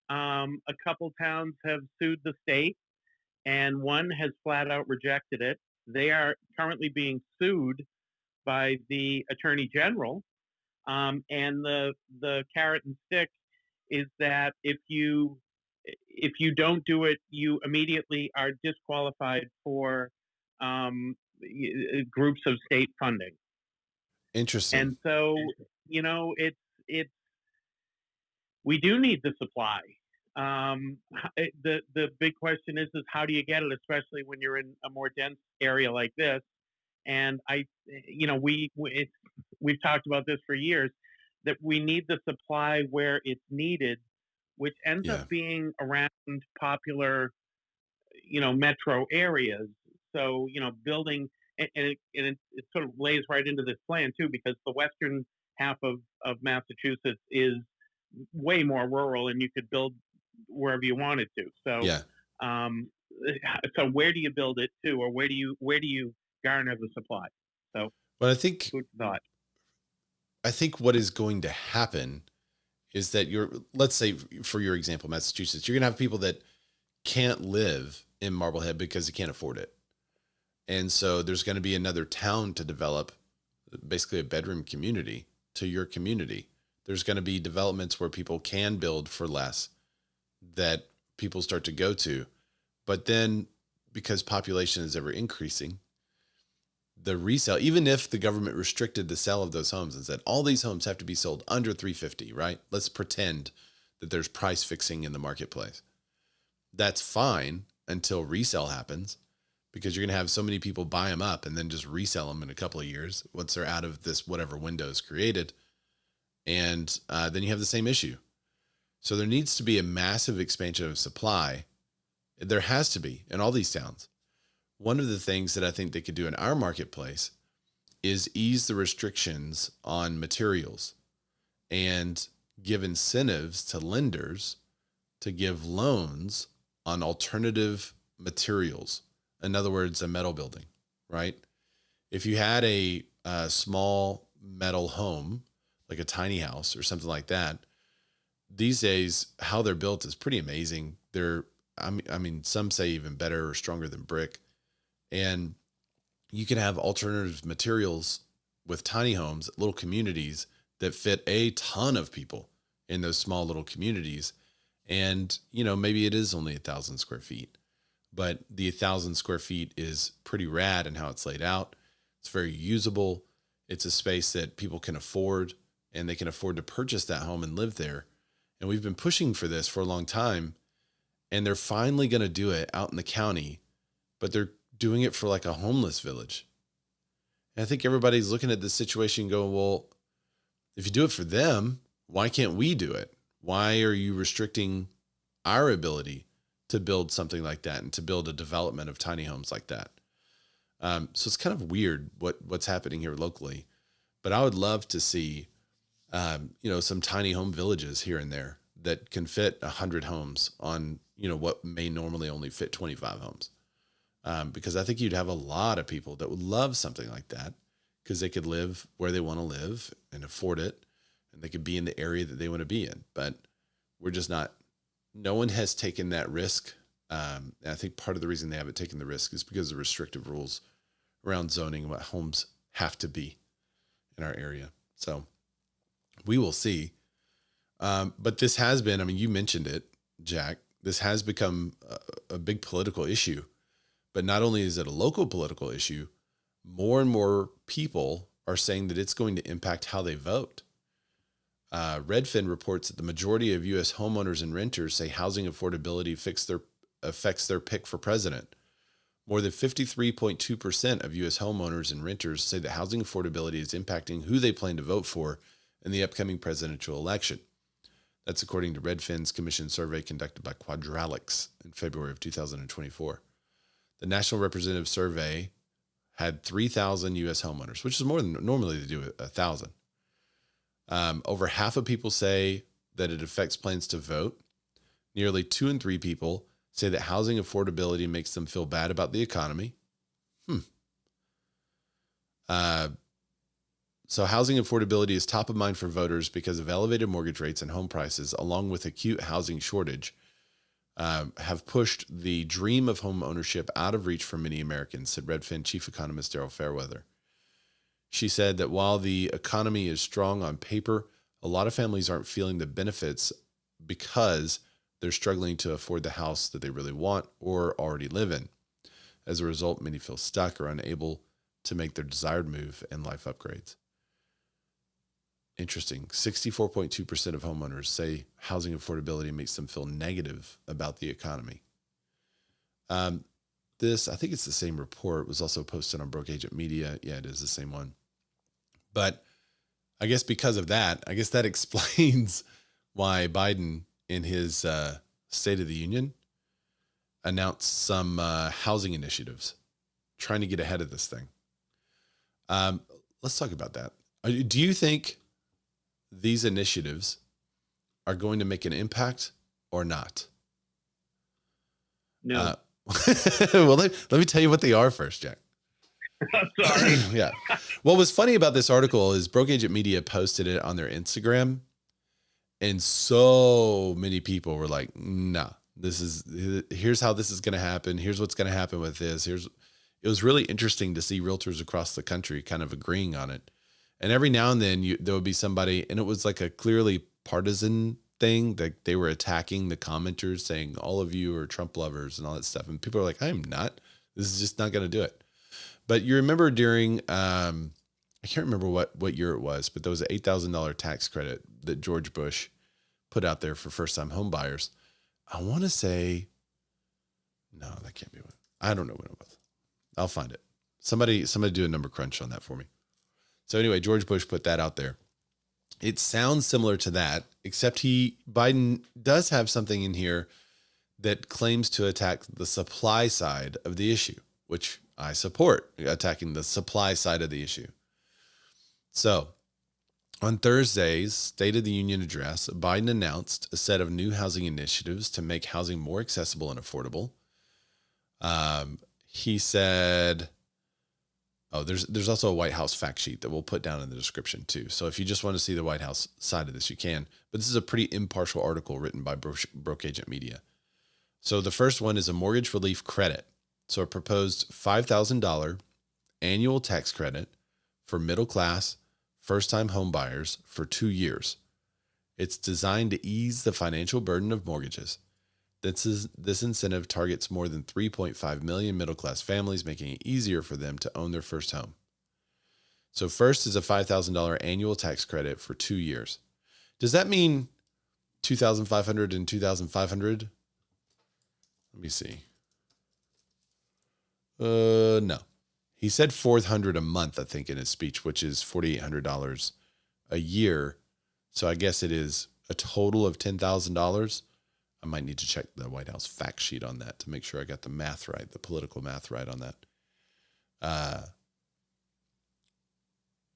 A couple towns have sued the state, and one has flat out rejected it. They are currently being sued by the Attorney General. And the carrot and stick is that if you don't do it, you immediately are disqualified for groups of state funding. Interesting. And so, we do need the supply. The big question is how do you get it, especially when you're in a more dense area like this? And we've talked about this for years, that we need the supply where it's needed, which ends up being around popular, metro areas. So, building, and it sort of lays right into this plan too, because the western half of Massachusetts is way more rural and you could build wherever you wanted to. So So where do you build it to, or where do you garner the supply? So, But food for thought. I think what is going to happen is that let's say for your example, Massachusetts, you're going to have people that can't live in Marblehead because they can't afford it. And so there's going to be another town to develop, basically a bedroom community to your community. There's going to be developments where people can build for less that people start to go to. But then because population is ever increasing, the resale, even if the government restricted the sale of those homes and said all these homes have to be sold under 350, right? Let's pretend that there's price fixing in the marketplace. That's fine until resale happens, because you're going to have so many people buy them up and then just resell them in a couple of years once they're out of this whatever window is created. And then you have the same issue. So there needs to be a massive expansion of supply. There has to be in all these towns. One of the things that I think they could do in our marketplace is ease the restrictions on materials and give incentives to lenders to give loans on alternative materials. In other words, a metal building, right? If you had a small metal home, like a tiny house or something like that, these days, how they're built is pretty amazing. They're, I mean, some say even better or stronger than brick. And you can have alternative materials with tiny homes, little communities that fit a ton of people in those small little communities. And, you know, maybe it is only 1,000 square feet, but the 1,000 square feet is pretty rad in how it's laid out. It's very usable. It's a space that people can afford, and they can afford to purchase that home and live there. And we've been pushing for this for a long time, and they're finally going to do it out in the county, but they're doing it for like a homeless village. And I think everybody's looking at this situation going, well, if you do it for them, why can't we do it? Why are you restricting our ability to build something like that and to build a development of tiny homes like that? So it's kind of weird what's happening here locally, but I would love to see, some tiny home villages here and there that can fit 100 homes on, what may normally only fit 25 homes. Because I think you'd have a lot of people that would love something like that, because they could live where they want to live and afford it, and they could be in the area that they want to be in. But we're just not, no one has taken that risk. And I think part of the reason they haven't taken the risk is because of the restrictive rules around zoning and what homes have to be in our area. So we will see. But this has been, you mentioned it, Jack, this has become a big political issue. But not only is it a local political issue, more and more people are saying that it's going to impact how they vote. Redfin reports that the majority of U.S. homeowners and renters say housing affordability affects their pick for president. More than 53.2% of U.S. homeowners and renters say that housing affordability is impacting who they plan to vote for in the upcoming presidential election. That's according to Redfin's commission survey conducted by Quadralix in February of 2024. The National Representative Survey had 3,000 U.S. homeowners, which is more than normally they do 1,000. Over half of people say that it affects plans to vote. Nearly 2 in 3 people say that housing affordability makes them feel bad about the economy. So housing affordability is top of mind for voters because of elevated mortgage rates and home prices, along with acute housing shortage, have pushed the dream of home ownership out of reach for many Americans, said Redfin chief economist Daryl Fairweather. She said that while the economy is strong on paper, a lot of families aren't feeling the benefits because they're struggling to afford the house that they really want or already live in. As a result, many feel stuck or unable to make their desired move and life upgrades. Interesting. 64.2% of homeowners say housing affordability makes them feel negative about the economy. I think it's the same report, was also posted on Broke Agent Media. Yeah, it is the same one. But I guess because of that, that explains why Biden in his State of the Union announced some housing initiatives, trying to get ahead of this thing. Let's talk about that. Do you think these initiatives are going to make an impact or not? No. Well, let me tell you what they are first, Jack. I'm sorry. Yeah. What was funny about this article is Broke Agent Media posted it on their Instagram, and so many people were like, "Nah, here's how this is going to happen. Here's what's going to happen with this." It was really interesting to see realtors across the country kind of agreeing on it. And every now and then there would be somebody, and it was like a clearly partisan thing, that they were attacking the commenters, saying all of you are Trump lovers and all that stuff. And people are like, I'm not. This is just not going to do it. But you remember during, I can't remember what year it was, but there was an $8,000 tax credit that George Bush put out there for first-time home buyers. I want to say, no, that can't be what. I don't know when it was. I'll find it. Somebody do a number crunch on that for me. So anyway, George Bush put that out there. It sounds similar to that, except Biden does have something in here that claims to attack the supply side of the issue, which I support, attacking the supply side of the issue. So on Thursday's State of the Union address, Biden announced a set of new housing initiatives to make housing more accessible and affordable. He said, there's also a White House fact sheet that we'll put down in the description too. So if you just want to see the White House side of this, you can. But this is a pretty impartial article written by Broke Agent Media. So the first one is a mortgage relief credit. So a proposed $5,000 annual tax credit for middle class, first-time home buyers for 2 years. It's designed to ease the financial burden of mortgages. This incentive targets more than 3.5 million middle-class families, making it easier for them to own their first home. So first is a $5,000 annual tax credit for 2 years. Does that mean $2,500 and $2,500? Let me see. No. He said $400 a month, I think, in his speech, which is $4,800 a year. So I guess it is a total of $10,000. I might need to check the White House fact sheet on that to make sure I got the math right, the political math right on that.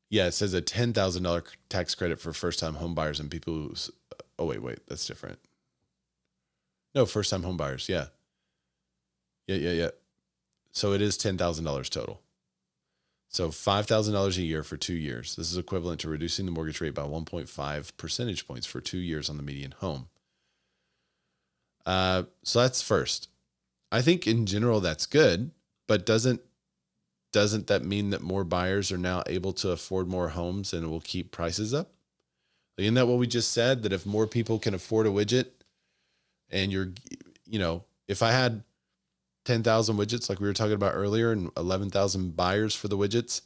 Yeah, it says a $10,000 tax credit for first-time home buyers and people who... Oh, wait, that's different. No, first-time home buyers, yeah. Yeah. So it is $10,000 total. So $5,000 a year for 2 years. This is equivalent to reducing the mortgage rate by 1.5 percentage points for 2 years on the median home. So that's first. I think in general that's good, but doesn't that mean that more buyers are now able to afford more homes and it will keep prices up? Isn't that what we just said? That if more people can afford a widget and if I had 10,000 widgets like we were talking about earlier and 11,000 buyers for the widgets,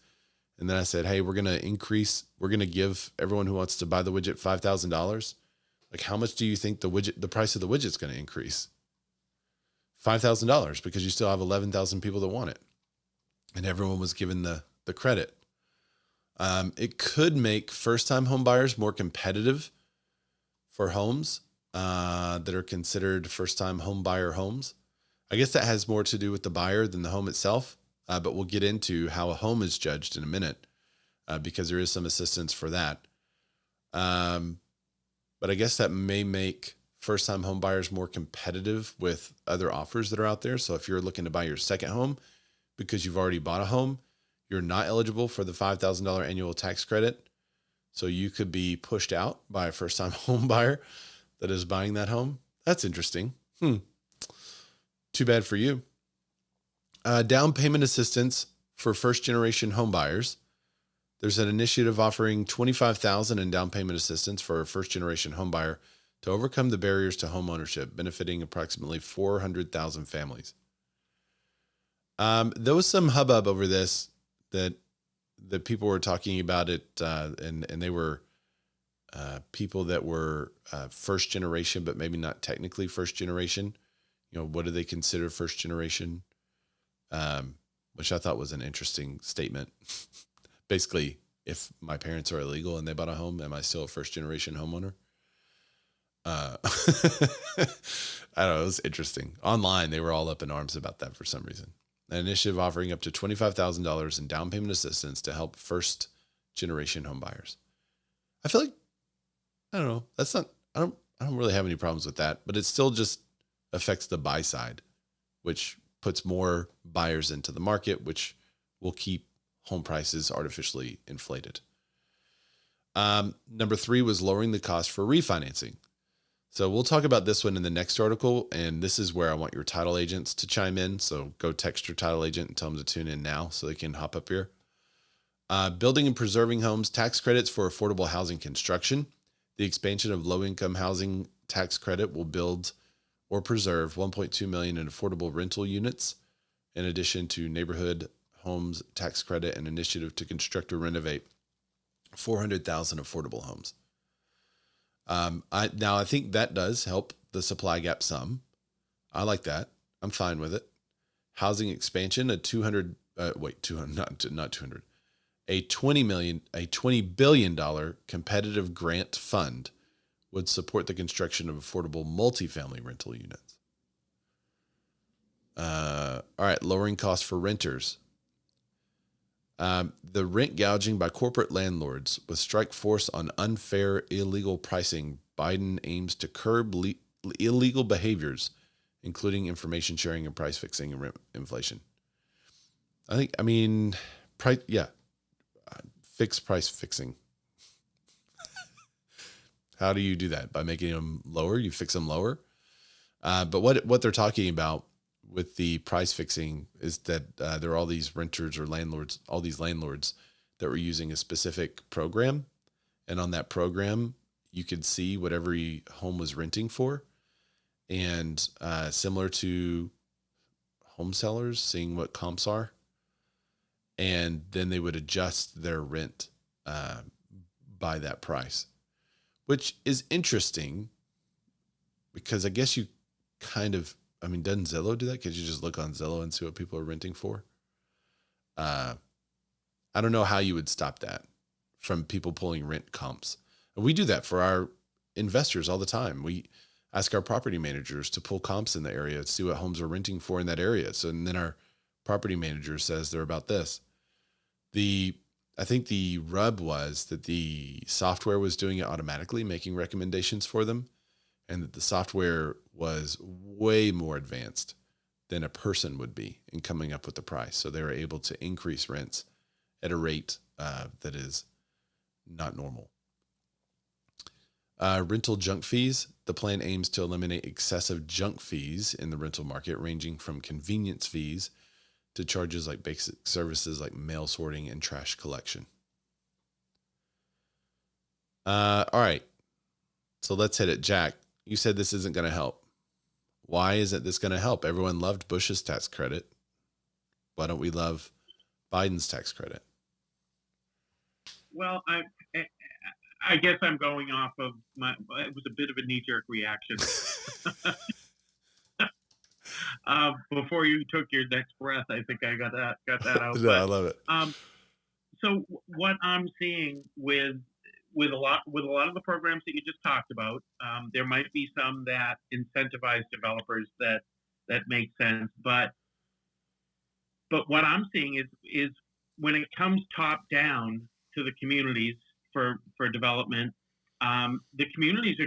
and then I said, hey, we're going to give everyone who wants to buy the widget $5,000. Like, how much do you think the price of the widget is going to increase? $5,000, because you still have 11,000 people that want it. And everyone was given the credit. It could make first-time home buyers more competitive for homes that are considered first-time home buyer homes. I guess that has more to do with the buyer than the home itself. But we'll get into how a home is judged in a minute because there is some assistance for that. But I guess that may make first-time home buyers more competitive with other offers that are out there. So if you're looking to buy your second home because you've already bought a home, you're not eligible for the $5,000 annual tax credit. So you could be pushed out by a first-time home buyer that is buying that home. That's interesting. Too bad for you. Down payment assistance for first-generation home buyers. There's an initiative offering $25,000 in down payment assistance for a first-generation home buyer to overcome the barriers to home ownership, benefiting approximately 400,000 families. There was some hubbub over this that people were talking about it, and they were people that were first generation, but maybe not technically first generation. What do they consider first generation? Which I thought was an interesting statement. Basically, if my parents are illegal and they bought a home, am I still a first generation homeowner? I don't know. It was interesting. Online, they were all up in arms about that for some reason. An initiative offering up to $25,000 in down payment assistance to help first generation home buyers. I feel like, I don't know. I don't really have any problems with that, but it still just affects the buy side. which puts more buyers into the market, which will keep home prices artificially inflated. Number 3 was lowering the cost for refinancing. So we'll talk about this one in the next article, and this is where I want your title agents to chime in. So go text your title agent and tell them to tune in now so they can hop up here. Building and preserving homes, tax credits for affordable housing construction. The expansion of low-income housing tax credit will build or preserve 1.2 million in affordable rental units, in addition to neighborhood homes tax credit and initiative to construct or renovate 400,000 affordable homes. I think that does help the supply gap some. I like that. I'm fine with it. Housing expansion, a $20 billion competitive grant fund would support the construction of affordable multifamily rental units. All right, lowering costs for renters. The rent gouging by corporate landlords with strike force on unfair, illegal pricing. Biden aims to curb illegal behaviors, including information sharing and price fixing and rent inflation. Fixed price fixing. How do you do that? By making them lower? You fix them lower? But what they're talking about with the price fixing is that there are all these renters or landlords, all these landlords that were using a specific program. And on that program, you could see what every home was renting for. And similar to home sellers, seeing what comps are. And then they would adjust their rent by that price, which is interesting because I guess you doesn't Zillow do that? Could you just look on Zillow and see what people are renting for? I don't know how you would stop that from people pulling rent comps. And we do that for our investors all the time. We ask our property managers to pull comps in the area to see what homes are renting for in that area. So, and then our property manager says they're about this. I think the rub was that the software was doing it automatically, making recommendations for them, and that the software was way more advanced than a person would be in coming up with the price. So they were able to increase rents at a rate that is not normal. Rental junk fees. The plan aims to eliminate excessive junk fees in the rental market, ranging from convenience fees to charges like basic services like mail sorting and trash collection. All right. So let's hit it. Jack, you said this isn't going to help. Why isn't this going to help? Everyone loved Bush's tax credit. Why don't we love Biden's tax credit? Well, I guess I'm going off of it was a bit of a knee-jerk reaction. Before you took your next breath, I think I got that out. No, I love it. So what I'm seeing with a lot of the programs that you just talked about, there might be some that incentivize developers that make sense, but what I'm seeing is when it comes top down to the communities for development, the communities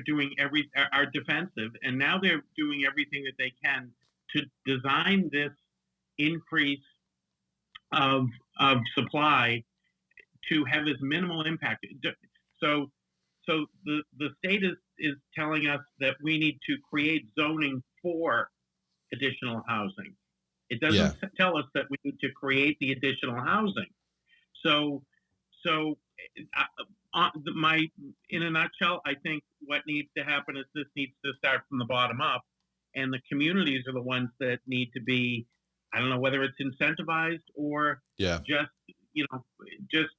are defensive, and now they're doing everything that they can to design this increase of supply to have as minimal impact. So the state is telling us that we need to create zoning for additional housing. It doesn't tell us that we need to create the additional housing. So in a nutshell, I think what needs to happen is this needs to start from the bottom up, and the communities are the ones that need to be, I don't know whether it's incentivized or just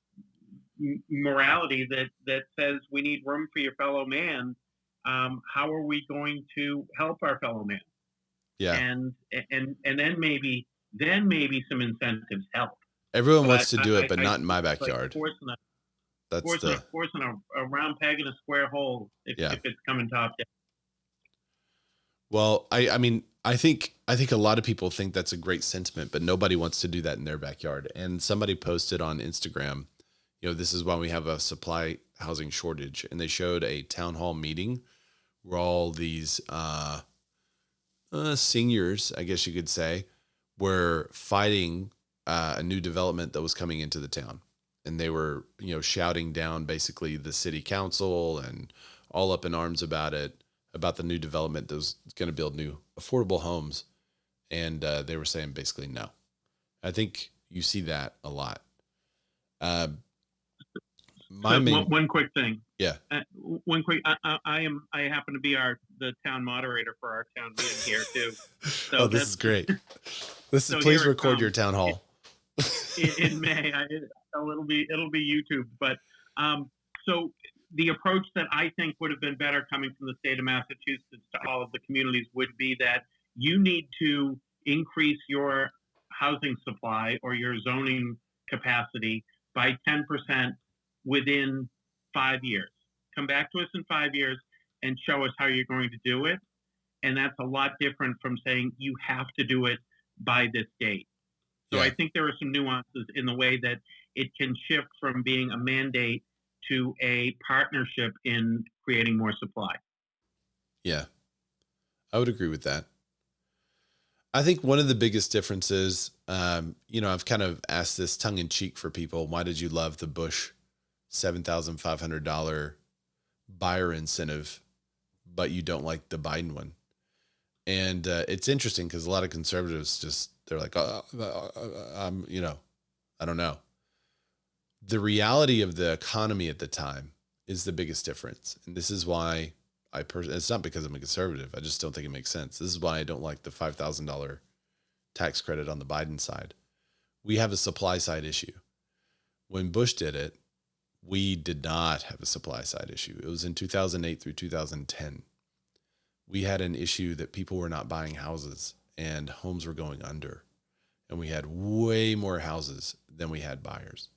morality that says we need room for your fellow man. How are we going to help our fellow man? Yeah. And then maybe some incentives help. Everyone wants to do it, but not in my backyard. Forcing a round peg in a square hole if it's coming top down. Well, I think a lot of people think that's a great sentiment, but nobody wants to do that in their backyard. And somebody posted on Instagram, this is why we have a supply housing shortage. And they showed a town hall meeting where all these seniors, I guess you could say, were fighting a new development that was coming into the town. And they were, shouting down basically the city council and all up in arms about it, about the new development that was going to build new affordable homes. And they were saying basically no. I think you see that a lot. One quick thing. Yeah. One quick. I happen to be the town moderator for our town meeting here too. So this is great. Please record your town hall. in May. It'll be YouTube. But so the approach that I think would have been better coming from the state of Massachusetts to all of the communities would be that you need to increase your housing supply or your zoning capacity by 10% within 5 years. Come back to us in 5 years and show us how you're going to do it. And that's a lot different from saying you have to do it by this date. So Yeah. I think there are some nuances in the way that it can shift from being a mandate to a partnership in creating more supply. Yeah, I would agree with that. I think one of the biggest differences, I've kind of asked this tongue in cheek for people. Why did you love the Bush $7,500 buyer incentive, but you don't like the Biden one? And it's interesting because a lot of conservatives they're like, I don't know. The reality of the economy at the time is the biggest difference. And this is why it's not because I'm a conservative. I just don't think it makes sense. This is why I don't like the $5,000 tax credit on the Biden side. We have a supply side issue. When Bush did it, we did not have a supply side issue. It was in 2008 through 2010. We had an issue that people were not buying houses and homes were going under. And we had way more houses than we had buyers,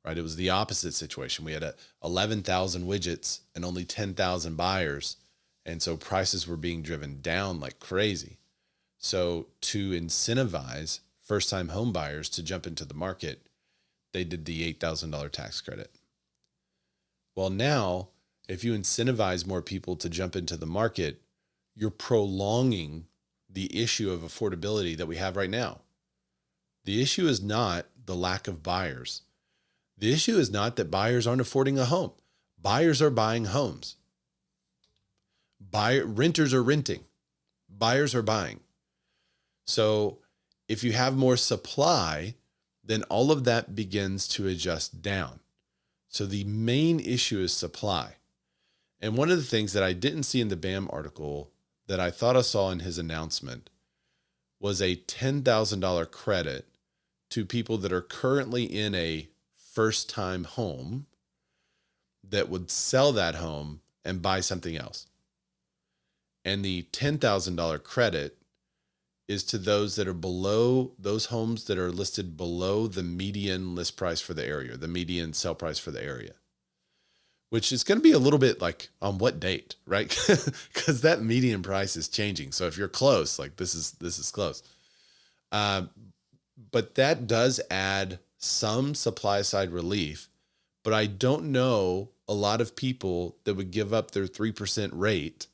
right? It was the opposite situation. We had 11,000 widgets and only 10,000 buyers. And so prices were being driven down like crazy. So to incentivize first-time home buyers to jump into the market, they did the $8,000 tax credit. Well, now, if you incentivize more people to jump into the market, you're prolonging the issue of affordability that we have right now. The issue is not the lack of buyers. The issue is not that buyers aren't affording a home. Buyers are buying homes. Renters are renting. Buyers are buying. So if you have more supply, then all of that begins to adjust down. So the main issue is supply. And one of the things that I didn't see in the BAM article that I thought I saw in his announcement was a $10,000 credit to people that are currently in a first-time home that would sell that home and buy something else. And the $10,000 credit is to those that are below, those homes that are listed below the median list price for the area, the median sell price for the area, which is going to be a little bit like on what date, right? Because that median price is changing. So if you're close, like this is close. But that does add some supply side relief, but I don't know a lot of people that would give up their 3% rate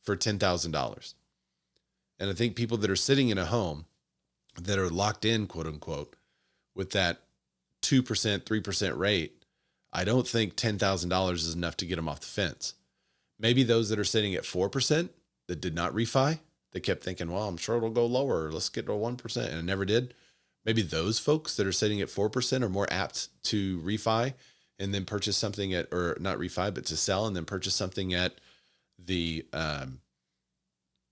for $10,000. And I think people that are sitting in a home that are locked in, quote unquote, with that 2%, 3% rate, I don't think $10,000 is enough to get them off the fence. Maybe those that are sitting at 4% that did not refi, they kept thinking, well, I'm sure it'll go lower. Let's get to 1%. And it never did. Maybe those folks that are sitting at 4% are more apt to refi and then purchase something or not refi, but to sell and then purchase something at the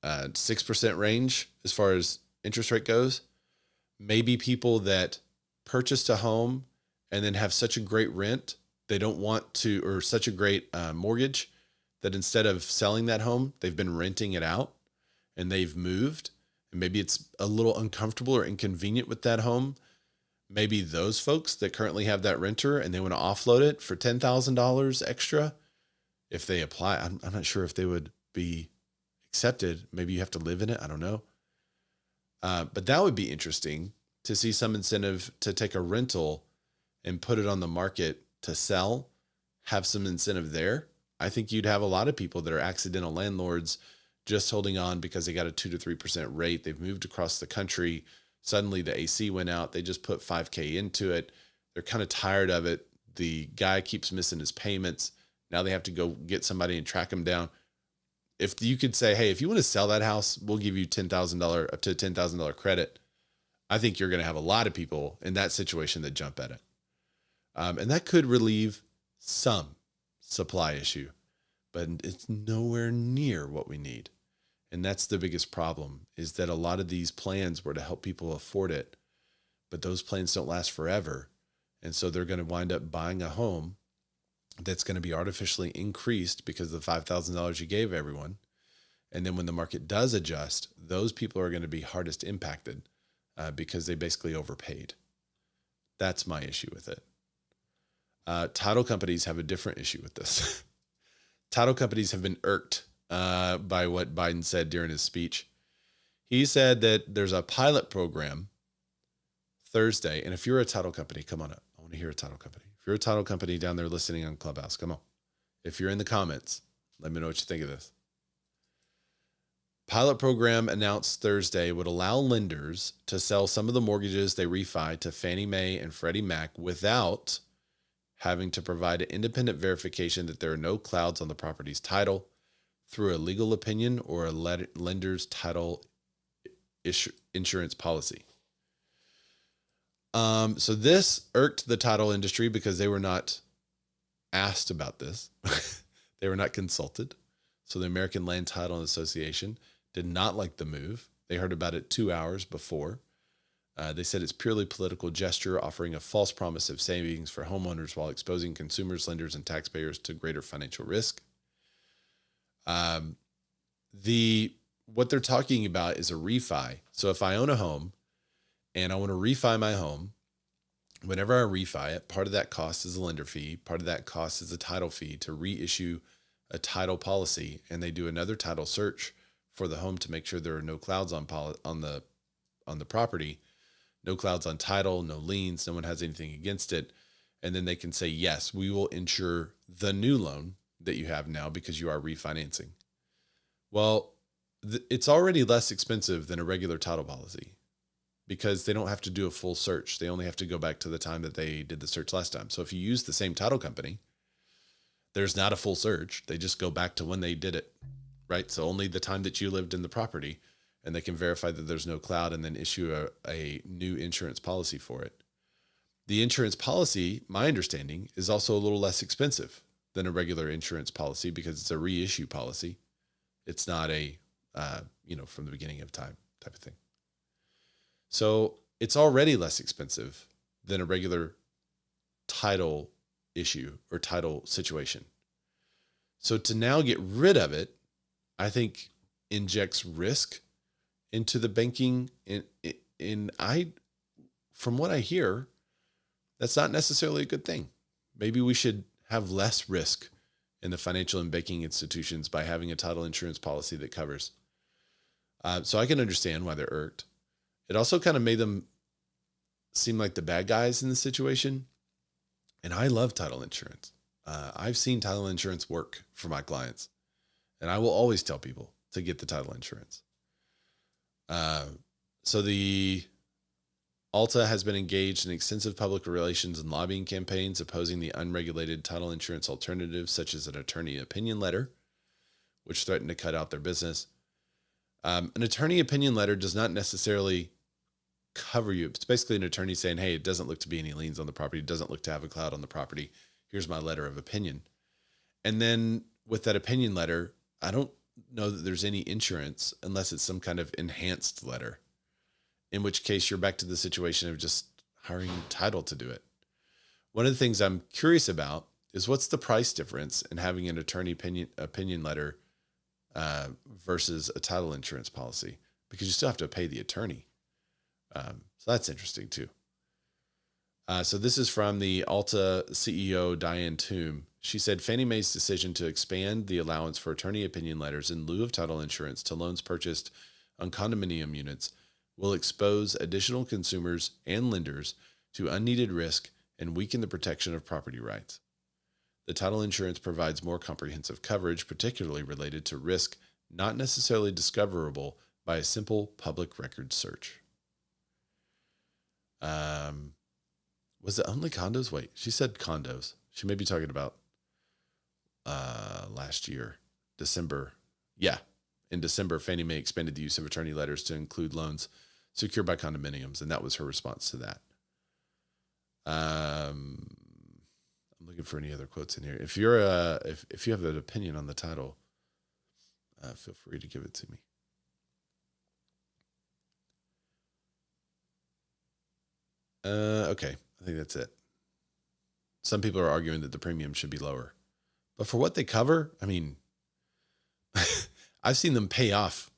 6% range as far as interest rate goes. Maybe people that purchased a home and then have such a great rent, they don't want to, or such a great mortgage that instead of selling that home, they've been renting it out and they've moved. And maybe it's a little uncomfortable or inconvenient with that home. Maybe those folks that currently have that renter and they want to offload it for $10,000 extra, if they apply, I'm not sure if they would be accepted. Maybe you have to live in it. I don't know. But that would be interesting to see some incentive to take a rental and put it on the market to sell, have some incentive there. I think you'd have a lot of people that are accidental landlords just holding on because they got a 2 to 3% rate. They've moved across the country. Suddenly the AC went out. They just put $5,000 into it. They're kind of tired of it. The guy keeps missing his payments. Now they have to go get somebody and track him down. If you could say, hey, if you want to sell that house, we'll give you $10,000 up to $10,000 credit. I think you're going to have a lot of people in that situation that jump at it. And that could relieve some supply issue, but it's nowhere near what we need. And that's the biggest problem, is that a lot of these plans were to help people afford it, but those plans don't last forever. And so they're going to wind up buying a home that's going to be artificially increased because of the $5,000 you gave everyone. And then when the market does adjust, those people are going to be hardest impacted because they basically overpaid. That's my issue with it. Title companies have a different issue with this. Title companies have been irked by what Biden said during his speech. He said that there's a pilot program Thursday. And if you're a title company, come on up. I want to hear a title company. If you're a title company down there listening on Clubhouse, come on. If you're in the comments, let me know what you think of this. Pilot program announced Thursday would allow lenders to sell some of the mortgages they refi to Fannie Mae and Freddie Mac without having to provide an independent verification that there are no clouds on the property's title through a legal opinion or a lender's title insurance policy. So this irked the title industry because they were not asked about this. They were not consulted. So the American Land Title Association did not like the move. They heard about it 2 hours before. They said it's purely political gesture, offering a false promise of savings for homeowners while exposing consumers, lenders, and taxpayers to greater financial risk. What they're talking about is a refi. So if I own a home and I want to refi my home, whenever I refi it, part of that cost is a lender fee. Part of that cost is a title fee to reissue a title policy. And they do another title search for the home to make sure there are no clouds on the property, no clouds on title, no liens, no one has anything against it. And then they can say, yes, we will insure the new loan that you have now because you are refinancing. Well, it's already less expensive than a regular title policy because they don't have to do a full search. They only have to go back to the time that they did the search last time. So if you use the same title company, there's not a full search. They just go back to when they did it, right? So only the time that you lived in the property, and they can verify that there's no cloud and then issue a new insurance policy for it. The insurance policy, my understanding, is also a little less expensive than a regular insurance policy because it's a reissue policy. It's not a, from the beginning of time type of thing. So it's already less expensive than a regular title issue or title situation. So to now get rid of it, I think injects risk into the banking. From what I hear, that's not necessarily a good thing. Maybe we should have less risk in the financial and banking institutions by having a title insurance policy that covers. So I can understand why they're irked. It also kind of made them seem like the bad guys in the situation. And I love title insurance. I've seen title insurance work for my clients. And I will always tell people to get the title insurance. So the Alta has been engaged in extensive public relations and lobbying campaigns opposing the unregulated title insurance alternatives, such as an attorney opinion letter, which threatened to cut out their business. An attorney opinion letter does not necessarily cover you. It's basically an attorney saying, hey, it doesn't look to be any liens on the property. It doesn't look to have a cloud on the property. Here's my letter of opinion. And then with that opinion letter, I don't know that there's any insurance unless it's some kind of enhanced letter, in which case you're back to the situation of just hiring title to do it. One of the things I'm curious about is what's the price difference in having an attorney opinion letter versus a title insurance policy, because you still have to pay the attorney. So that's interesting too. So this is from the Alta CEO, Diane Toom. She said Fannie Mae's decision to expand the allowance for attorney opinion letters in lieu of title insurance to loans purchased on condominium units will expose additional consumers and lenders to unneeded risk and weaken the protection of property rights. The title insurance provides more comprehensive coverage, particularly related to risk not necessarily discoverable by a simple public record search. Was it only condos? Wait, she said condos. She may be talking about last year, December. Yeah. In December, Fannie Mae expanded the use of attorney letters to include loans secured by condominiums, and that was her response to that. I'm looking for any other quotes in here. If you're if you have an opinion on the title, feel free to give it to me. Okay, I think that's it. Some people are arguing that the premium should be lower, but for what they cover, I mean, I've seen them pay off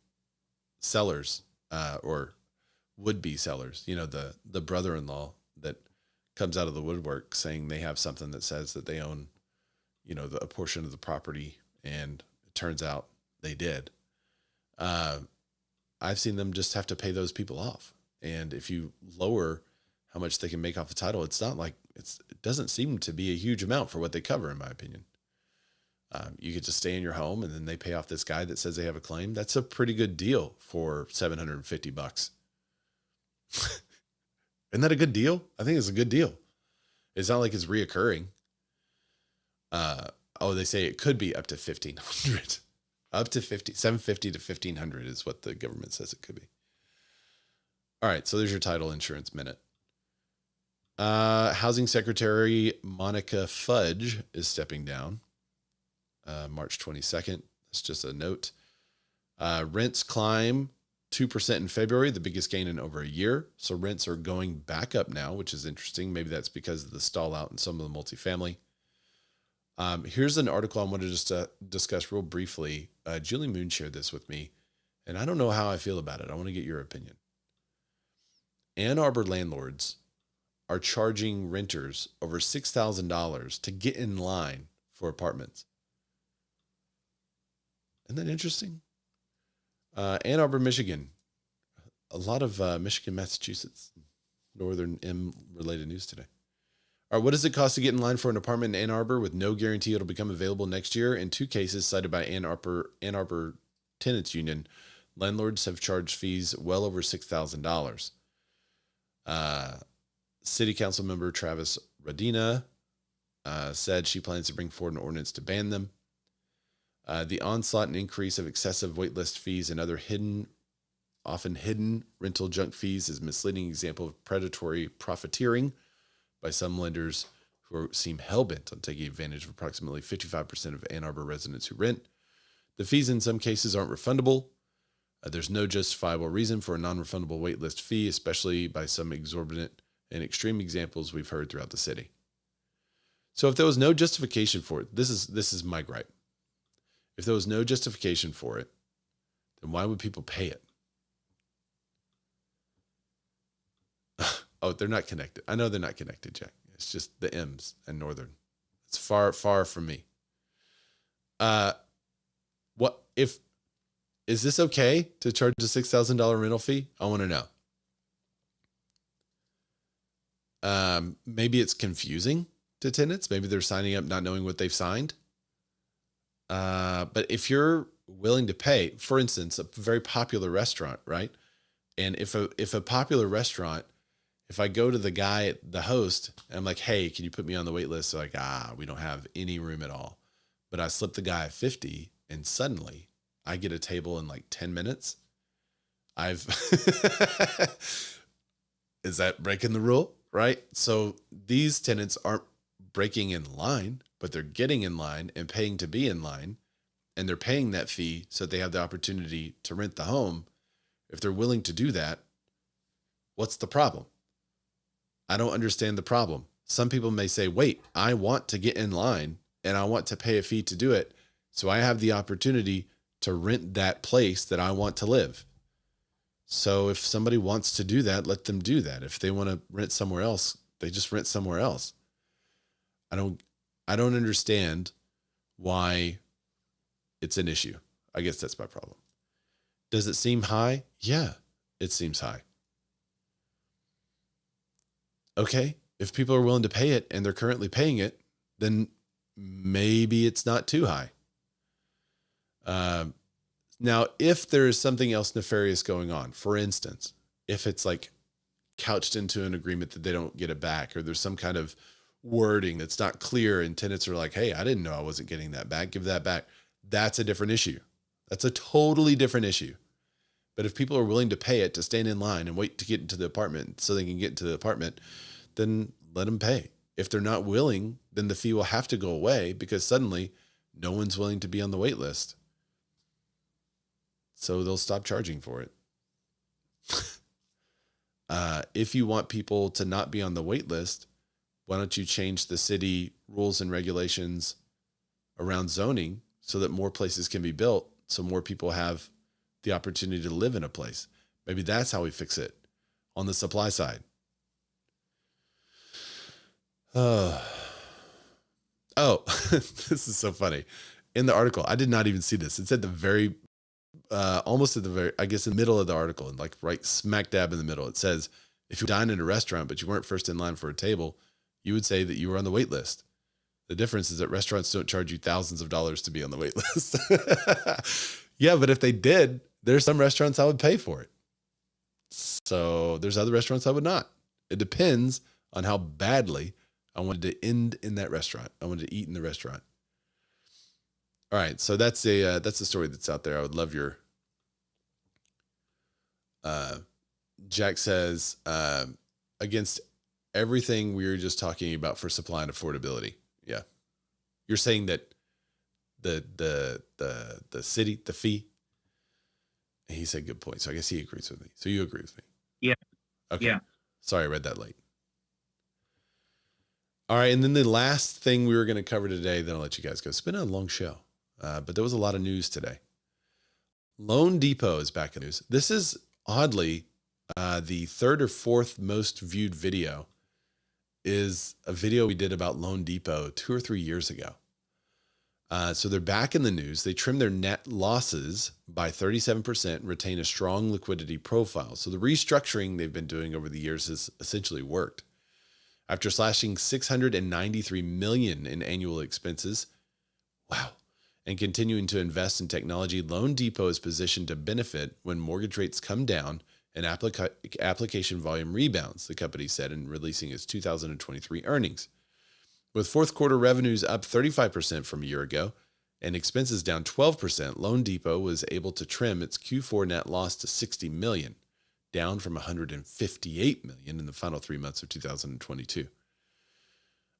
sellers or would-be sellers. You know, the brother-in-law that comes out of the woodwork saying they have something that says that they own, you know, a portion of the property, and it turns out they did. I've seen them just have to pay those people off, and if you lower how much they can make off the title, it's not like it doesn't seem to be a huge amount for what they cover, in my opinion. You get to stay in your home, and then they pay off this guy that says they have a claim. That's a pretty good deal for $750. Isn't that a good deal? I think it's a good deal. It's not like it's reoccurring. They say it could be up to $1,500, up to $750 to $1,500 is what the government says it could be. All right. So there's your title insurance minute. Housing Secretary Marcia Fudge is stepping down. March 22nd. That's just a note. Rents climb 2% in February, the biggest gain in over a year. So rents are going back up now, which is interesting. Maybe that's because of the stall out in some of the multifamily. Here's an article I wanted to just discuss real briefly. Julie Moon shared this with me, and I don't know how I feel about it. I want to get your opinion. Ann Arbor landlords are charging renters over $6,000 to get in line for apartments. Isn't that interesting? Ann Arbor, Michigan. A lot of Michigan, Massachusetts, Northern M-related news today. All right, what does it cost to get in line for an apartment in Ann Arbor with no guarantee it'll become available next year? In 2 cases cited by Ann Arbor Tenants Union, landlords have charged fees well over $6,000. City Council member Travis Radina said she plans to bring forward an ordinance to ban them. The onslaught and increase of excessive waitlist fees and other often hidden rental junk fees is a misleading example of predatory profiteering by some lenders who seem hell-bent on taking advantage of approximately 55% of Ann Arbor residents who rent. The fees in some cases aren't refundable. There's no justifiable reason for a non-refundable waitlist fee, especially by some exorbitant and extreme examples we've heard throughout the city. So if there was no justification for it, this is my gripe. If there was no justification for it, then why would people pay it? Oh, they're not connected. I know they're not connected, Jack. It's just the M's and Northern. It's far, far from me. Is this okay to charge a $6,000 rental fee? I want to know. Maybe it's confusing to tenants. Maybe they're signing up not knowing what they've signed. But if you're willing to pay, for instance, a very popular restaurant, right? And if a popular restaurant, if I go to the host, and I'm like, hey, can you put me on the wait list? They're like, we don't have any room at all. But I slip the guy 50 and suddenly I get a table in like 10 minutes. Is that breaking the rule? Right? So these tenants aren't breaking in line, but they're getting in line and paying to be in line, and they're paying that fee so they have the opportunity to rent the home. If they're willing to do that, what's the problem? I don't understand the problem. Some people may say, wait, I want to get in line and I want to pay a fee to do it, so I have the opportunity to rent that place that I want to live. So if somebody wants to do that, let them do that. If they want to rent somewhere else, they just rent somewhere else. I don't understand why it's an issue. I guess that's my problem. Does it seem high? Yeah, it seems high. Okay, if people are willing to pay it and they're currently paying it, then maybe it's not too high. Now, if there is something else nefarious going on, for instance, if it's like couched into an agreement that they don't get it back, or there's some kind of wording that's not clear and tenants are like, hey, I didn't know I wasn't getting that back, give that back. That's a different issue. That's a totally different issue. But if people are willing to pay it to stand in line and wait to get into the apartment so they can get into the apartment, then let them pay. If they're not willing, then the fee will have to go away because suddenly no one's willing to be on the wait list. So they'll stop charging for it. If you want people to not be on the wait list, why don't you change the city rules and regulations around zoning so that more places can be built, so more people have the opportunity to live in a place? Maybe that's how we fix it on the supply side. Oh, this is so funny. In the article, I did not even see this. It's at the very, almost at the very, I guess, in the middle of the article, and like right smack dab in the middle. It says, if you dine in a restaurant, but you weren't first in line for a table, you would say that you were on the wait list. The difference is that restaurants don't charge you thousands of dollars to be on the wait list. Yeah, but if they did, there's some restaurants I would pay for it. So there's other restaurants I would not. It depends on how badly I wanted to end in that restaurant. I wanted to eat in the restaurant. All right, so that's a story that's out there. I would love your. Jack says, against everything we were just talking about for supply and affordability. Yeah, you're saying that the city, the fee. And he said good point. So I guess he agrees with me. So you agree with me? Yeah. Okay. Yeah. Sorry, I read that late. All right, and then the last thing we were going to cover today, then I'll let you guys go. It's been a long show, but there was a lot of news today. LoanDepot is back in the news. This is oddly the third or fourth most viewed video is a video we did about LoanDepot 2 or 3 years ago. So they're back in the news. They trimmed their net losses by 37%, retain a strong liquidity profile. So the restructuring they've been doing over the years has essentially worked. After slashing $693 million in annual expenses, wow, and continuing to invest in technology, LoanDepot is positioned to benefit when mortgage rates come down and application volume rebounds, the company said in releasing its 2023 earnings. With fourth quarter revenues up 35% from a year ago and expenses down 12%, LoanDepot was able to trim its Q4 net loss to $60 million, down from $158 million in the final 3 months of 2022.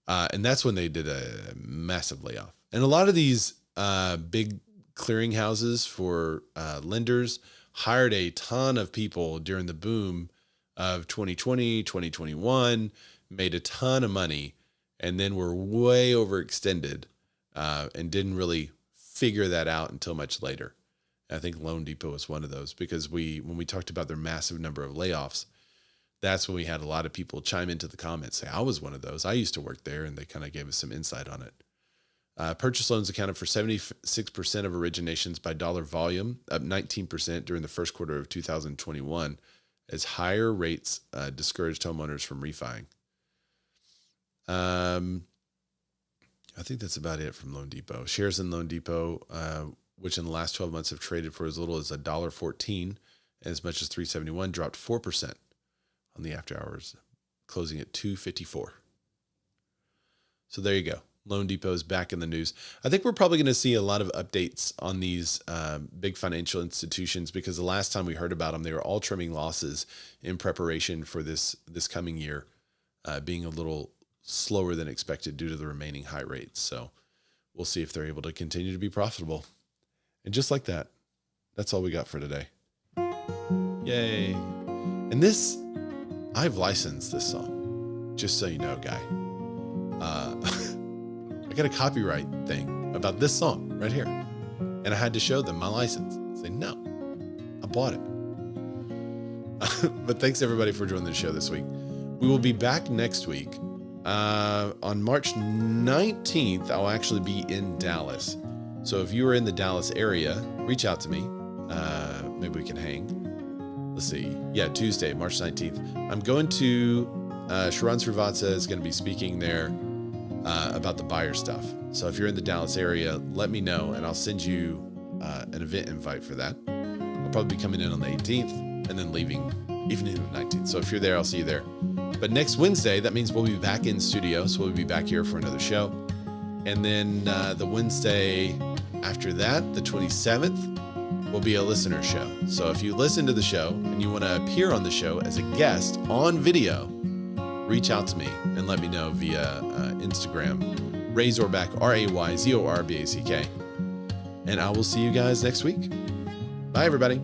And that's when they did a massive layoff. And a lot of these big clearinghouses for lenders hired a ton of people during the boom of 2020, 2021, made a ton of money, and then were way overextended and didn't really figure that out until much later. I think LoanDepot was one of those because when we talked about their massive number of layoffs, that's when we had a lot of people chime into the comments, say, I was one of those. I used to work there, and they kind of gave us some insight on it. Purchase loans accounted for 76% of originations by dollar volume, up 19% during the first quarter of 2021, as higher rates discouraged homeowners from refining. I think that's about it from LoanDepot. Shares in LoanDepot, which in the last 12 months have traded for as little as $1.14 and as much as $3.71, dropped 4% on the after hours, closing at $2.54. So there you go. LoanDepot is back in the news. I think we're probably going to see a lot of updates on these big financial institutions because the last time we heard about them, they were all trimming losses in preparation for this coming year, being a little slower than expected due to the remaining high rates. So we'll see if they're able to continue to be profitable. And just like that, that's all we got for today. Yay. And this, I've licensed this song, just so you know, guy. I got a copyright thing about this song right here. And I had to show them my license. Say, no, I bought it. But thanks everybody for joining the show this week. We will be back next week. On March 19th, I'll actually be in Dallas. So if you are in the Dallas area, reach out to me. Maybe we can hang. Let's see. Yeah, Tuesday, March 19th. I'm going to, Sharon Srivatsa is going to be speaking there about the buyer stuff. So if you're in the Dallas area, let me know and I'll send you an event invite for that. I'll probably be coming in on the 18th and then leaving evening of the 19th. So if you're there, I'll see you there. But next Wednesday, that means we'll be back in studio. So we'll be back here for another show. And then the Wednesday after that, the 27th, will be a listener show. So if you listen to the show and you want to appear on the show as a guest on video, reach out to me and let me know via Instagram, Razorback, RAYZORBACK. And I will see you guys next week. Bye, everybody.